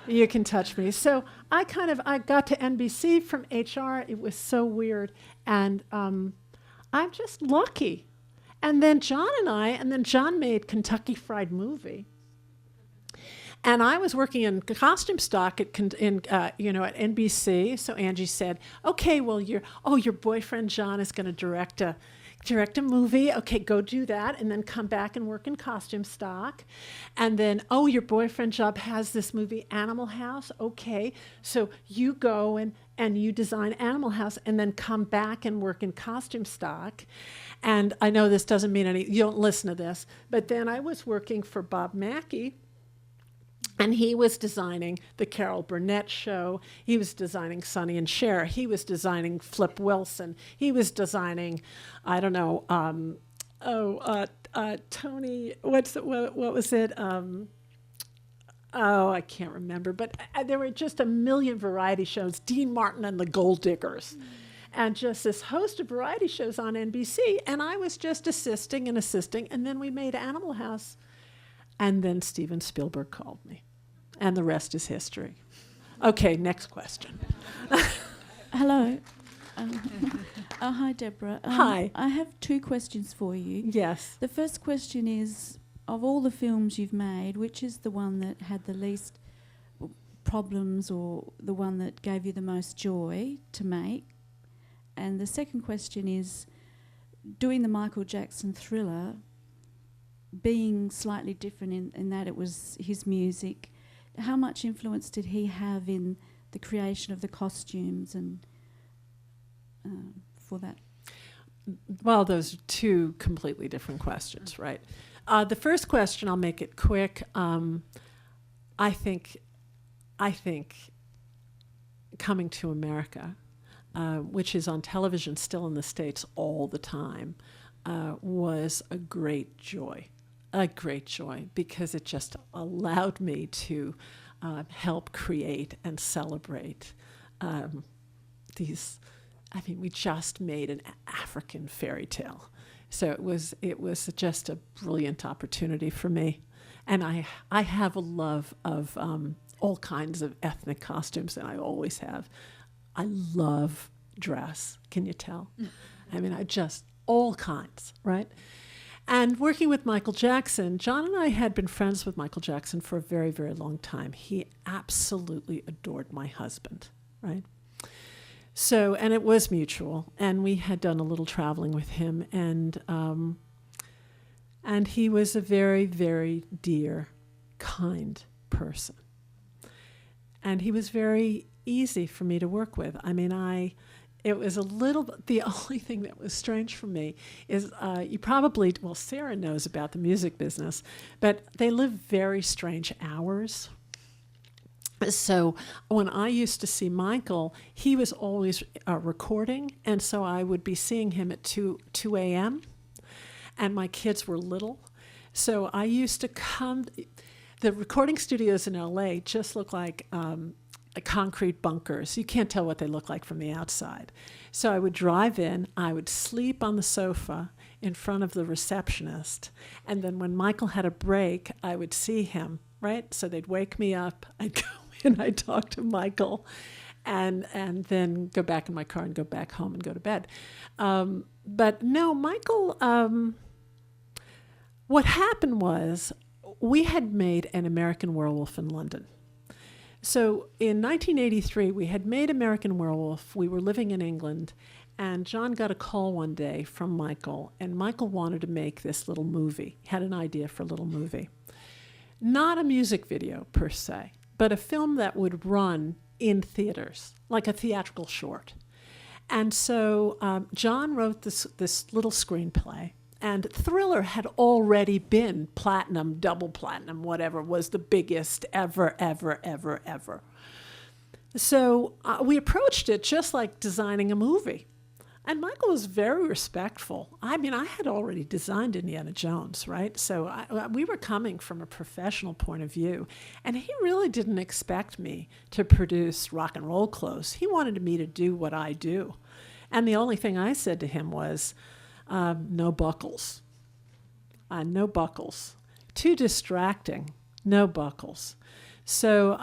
You can touch me. So I got to NBC from HR. It was so weird. And I'm just lucky. And then John made Kentucky Fried Movie. And I was working in costume stock at NBC. So Angie said, "Okay, well, your boyfriend John is going to direct a movie. Okay, go do that, and then come back and work in costume stock. And then, your boyfriend Job has this movie Animal House. Okay, so you go and you design Animal House, and then come back and work in costume stock." And I know this doesn't mean you don't listen to this, but then I was working for Bob Mackie. And he was designing the Carol Burnett show. He was designing Sonny and Cher. He was designing Flip Wilson. He was designing, I don't know, Tony, what was it? I can't remember. But there were just a million variety shows, Dean Martin and the Gold Diggers. And just this host of variety shows on NBC. And I was just assisting. And then we made Animal House. And then Steven Spielberg called me. And the rest is history. Okay, next question. Hello. Hi, Deborah. Hi. I have 2 questions for you. Yes. The first question is, of all the films you've made, which is the one that had the least problems or the one that gave you the most joy to make? And the second question is, doing the Michael Jackson Thriller, being slightly different in that it was his music, how much influence did he have in the creation of the costumes and for that? Well, those are 2 completely different questions, right? The first question, I'll make it quick. I think Coming to America, which is on television still in the States all the time, was a great joy. A great joy, because it just allowed me to help create and celebrate these. I mean, we just made an African fairy tale, so it was just a brilliant opportunity for me. And I have a love of all kinds of ethnic costumes, and I always have. I love dress. Can you tell? I mean, all kinds, right? And working with Michael Jackson, John and I had been friends with Michael Jackson for a very, very long time. He absolutely adored my husband, right? So, and it was mutual, and we had done a little traveling with him, and he was a very, very dear, kind person. And he was very easy for me to work with. I mean, it was a little, the only thing that was strange for me is you probably, well, Sarah knows about the music business, but they live very strange hours. So when I used to see Michael, he was always recording, and so I would be seeing him at 2 a.m., and my kids were little. So I used to come, the recording studios in LA just look like concrete bunkers. You can't tell what they look like from the outside. So I would drive in, I would sleep on the sofa in front of the receptionist, and then when Michael had a break, I would see him, right? So they'd wake me up, I'd go in, I'd talk to Michael, and then go back in my car and go back home and go to bed. But no, Michael, what happened was we had made an American Werewolf in London. So in 1983, we had made American Werewolf. We were living in England, and John got a call one day from Michael, and Michael wanted to make this little movie. He had an idea for a little movie. Not a music video per se, but a film that would run in theaters, like a theatrical short. And so John wrote this little screenplay. And Thriller had already been platinum, double platinum, whatever, was the biggest ever, ever, ever, ever. So we approached it just like designing a movie. And Michael was very respectful. I mean, I had already designed Indiana Jones, right? So we were coming from a professional point of view. And he really didn't expect me to produce rock and roll clothes. He wanted me to do what I do. And the only thing I said to him was, no buckles. No buckles. Too distracting. No buckles. So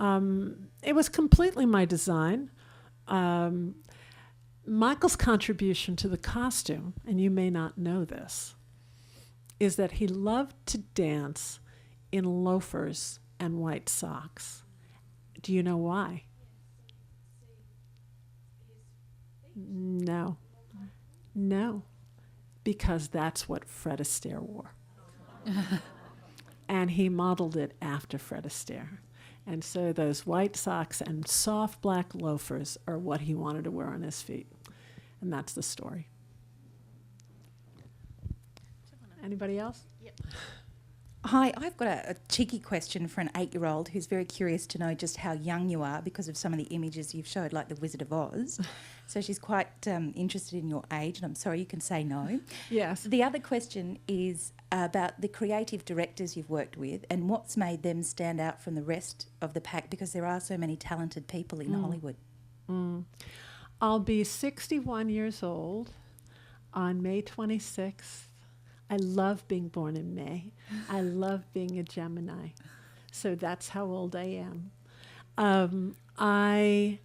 it was completely my design. Michael's contribution to the costume, and you may not know this, is that he loved to dance in loafers and white socks. Do you know why? No. No. Because that's what Fred Astaire wore. And he modeled it after Fred Astaire. And so those white socks and soft black loafers are what he wanted to wear on his feet. And that's the story. Anybody else? Yep. Hi, I've got a cheeky question for an 8-year-old who's very curious to know just how young you are because of some of the images you've showed, like the Wizard of Oz. So she's quite interested in your age, and I'm sorry, you can say no. Yes. The other question is about the creative directors you've worked with and what's made them stand out from the rest of the pack, because there are so many talented people in Hollywood. I'll be 61 years old on May 26th. I love being born in May. I love being a Gemini. So that's how old I am. I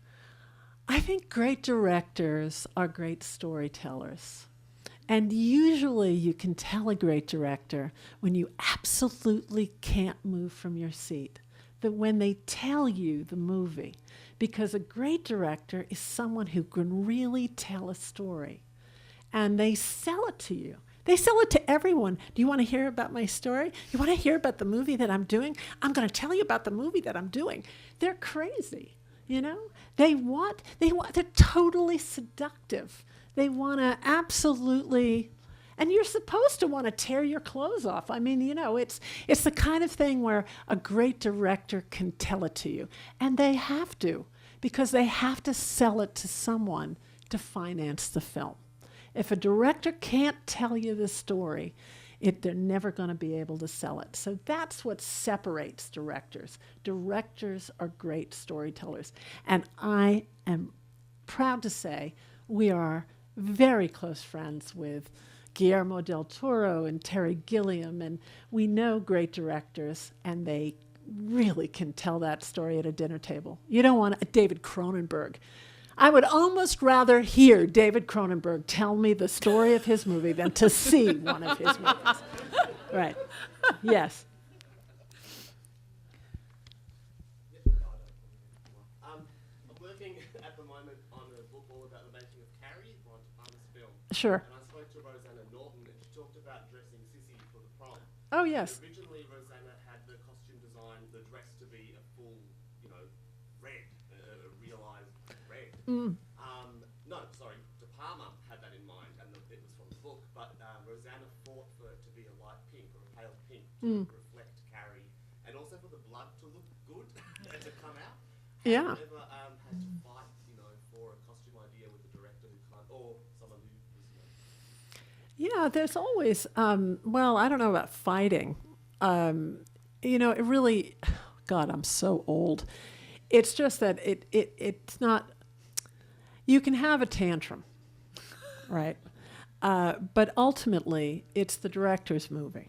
think great directors are great storytellers. And usually you can tell a great director when you absolutely can't move from your seat, that when they tell you the movie, because a great director is someone who can really tell a story, and they sell it to you. They sell it to everyone. Do you want to hear about my story? You want to hear about the movie that I'm doing? I'm going to tell you about the movie that I'm doing. They're crazy, you know? They're totally seductive. They want to absolutely, and you're supposed to want to tear your clothes off. I mean, you know, it's the kind of thing where a great director can tell it to you. And they have to, because they have to sell it to someone to finance the film. If a director can't tell you the story, they're never going to be able to sell it. So that's what separates directors. Directors are great storytellers. And I am proud to say we are very close friends with Guillermo del Toro and Terry Gilliam, and we know great directors, and they really can tell that story at a dinner table. You don't want David Cronenberg. I would almost rather hear David Cronenberg tell me the story of his movie than to see one of his movies. Right. Yes. I'm working at the moment on a book all about the making of Carrie, Ron De Palma's film. Sure. And I spoke to Rosanna Norton, and she talked about dressing Sissy for the prom. Oh, yes. Originally, Rosanna had the costume design, the dress to be a full, red, a realised red. No, sorry, De Palma had that in mind, and it was from the book, but Rosanna fought for it to be a light pink or a pale pink to reflect Carrie, and also for the blood to look good and to come out. Yeah. Have you ever had to fight, for a costume idea with the director who can't, or someone who was, Yeah, there's always, well, I don't know about fighting. It really, God, I'm so old. It's just that it's not, you can have a tantrum, right? But ultimately, it's the director's movie,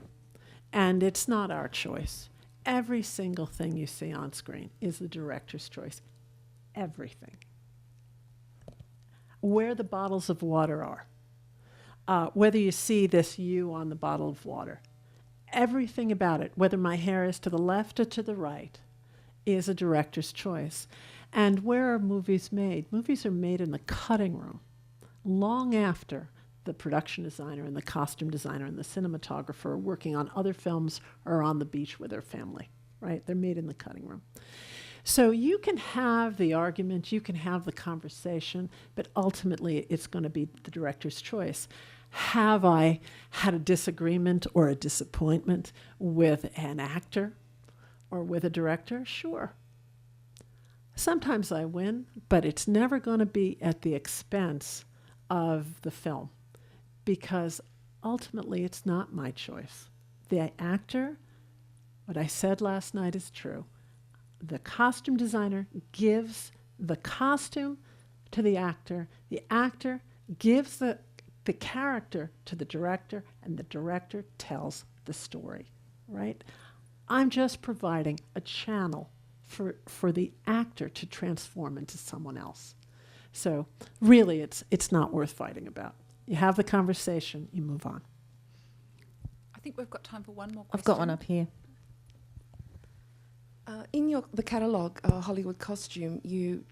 and it's not our choice. Every single thing you see on screen is the director's choice. Everything. Where the bottles of water are, whether you see this U on the bottle of water, everything about it, whether my hair is to the left or to the right, is a director's choice. And where are movies made? Movies are made in the cutting room, long after the production designer and the costume designer and the cinematographer are working on other films or on the beach with their family, right? They're made in the cutting room. So you can have the argument, you can have the conversation, but ultimately it's going to be the director's choice. Have I had a disagreement or a disappointment with an actor or with a director? Sure. Sometimes I win, but it's never going to be at the expense of the film, because ultimately it's not my choice. The actor, what I said last night is true. The costume designer gives the costume to the actor gives the character to the director, and the director tells the story, right? I'm just providing a channel for the actor to transform into someone else. So really, it's not worth fighting about. You have the conversation, you move on. I think we've got time for one more question. I've got one up here. In the catalogue, Hollywood Costume, you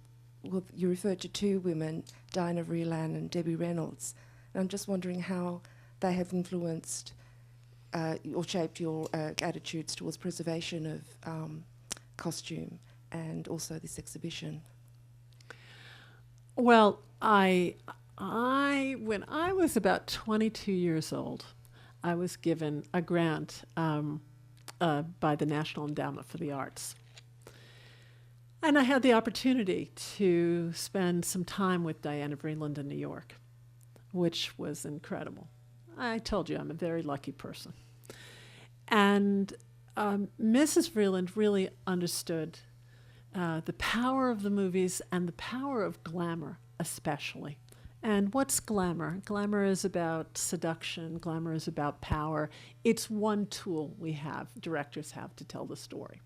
referred to two women, Diana Vreeland and Debbie Reynolds. And I'm just wondering how they have influenced or shaped your attitudes towards preservation of costume and also this exhibition. Well, when I was about 22 years old, I was given a grant by the National Endowment for the Arts. And I had the opportunity to spend some time with Diana Vreeland in New York, which was incredible. I told you I'm a very lucky person. And Mrs. Vreeland really understood the power of the movies and the power of glamour especially. And what's glamour? Glamour is about seduction. Glamour is about power. It's one tool directors have to tell the story.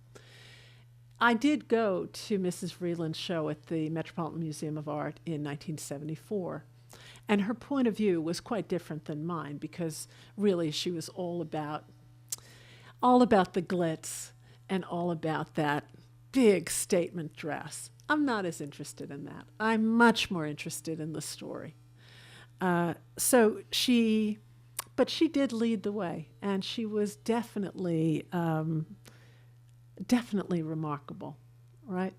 I did go to Mrs. Vreeland's show at the Metropolitan Museum of Art in 1974. And her point of view was quite different than mine, because really she was all about the glitz and all about that big statement dress. I'm not as interested in that. I'm much more interested in the story. But she did lead the way, and she was definitely remarkable, right?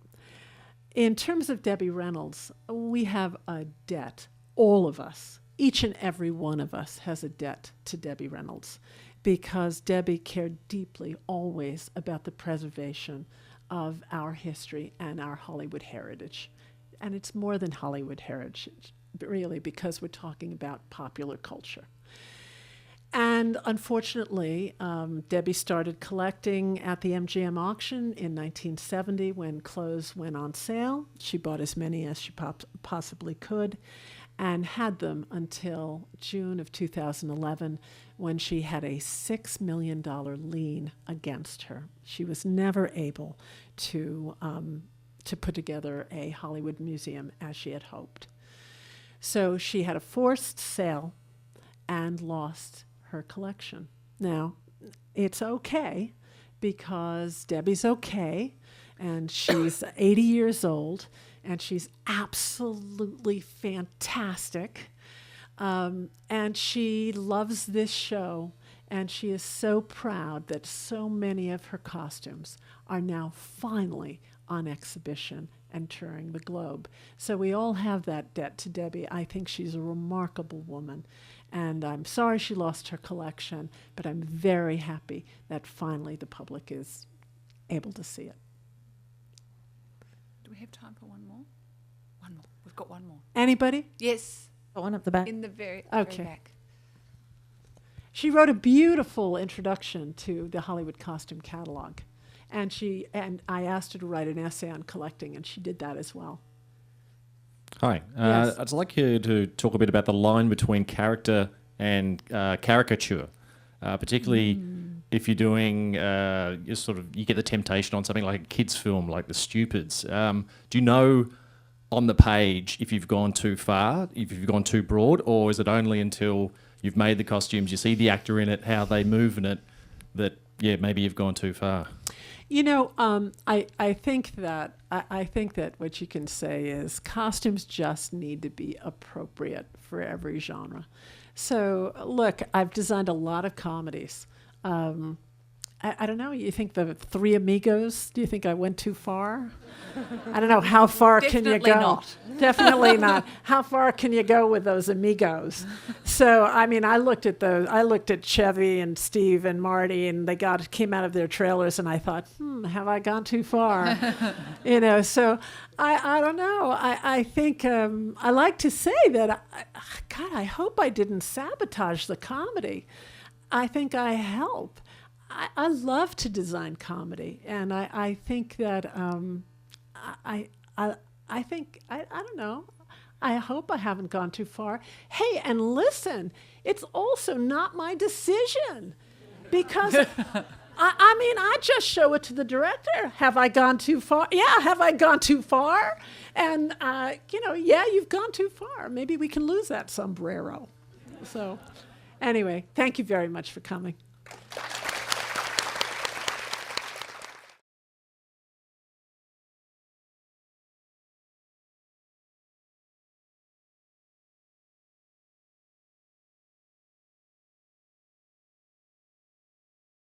In terms of Debbie Reynolds, we have a debt. All of us, each and every one of us has a debt to Debbie Reynolds, because Debbie cared deeply always about the preservation of our history and our Hollywood heritage. And it's more than Hollywood heritage, really, because we're talking about popular culture. And unfortunately, Debbie started collecting at the MGM auction in 1970 when clothes went on sale. She bought as many as she possibly could, and had them until June of 2011, when she had a $6 million lien against her. She was never able to to put together a Hollywood museum as she had hoped. So she had a forced sale and lost her collection. Now, it's okay because Debbie's okay, and she's 80 years old, and she's absolutely fantastic. And she loves this show, and she is so proud that so many of her costumes are now finally on exhibition and touring the globe. So we all have that debt to Debbie. I think she's a remarkable woman, and I'm sorry she lost her collection, but I'm very happy that finally the public is able to see it. Do we have time for one more? One more. We've got one more. Anybody? Yes. The one up the back. In the very Okay. back. She wrote a beautiful introduction to the Hollywood costume catalog. And I asked her to write an essay on collecting, and she did that as well. Hi. Yes. I'd like you to talk a bit about the line between character and caricature, particularly if you're doing, you get the temptation on something like a kid's film, like The Stupids. Do you know on the page if you've gone too far, if you've gone too broad, or is it only until you've made the costumes, you see the actor in it, how they move in it, that, yeah, maybe you've gone too far? You know, I think that what you can say is costumes just need to be appropriate for every genre. So, look, I've designed a lot of comedies. I don't know. You think the Three Amigos? Do you think I went too far? I don't know. How far can you go? Not. Definitely not. How far can you go with those amigos? So, I mean, I looked at Chevy and Steve and Marty, and they came out of their trailers, and I thought, have I gone too far? So I don't know. I think I like to say that, I hope I didn't sabotage the comedy. I think I help. I love to design comedy, and I think that I don't know. I hope I haven't gone too far. Hey, and listen, it's also not my decision, because I just show it to the director. Have I gone too far? Yeah, have I gone too far? And yeah, you've gone too far. Maybe we can lose that sombrero. So, anyway, thank you very much for coming.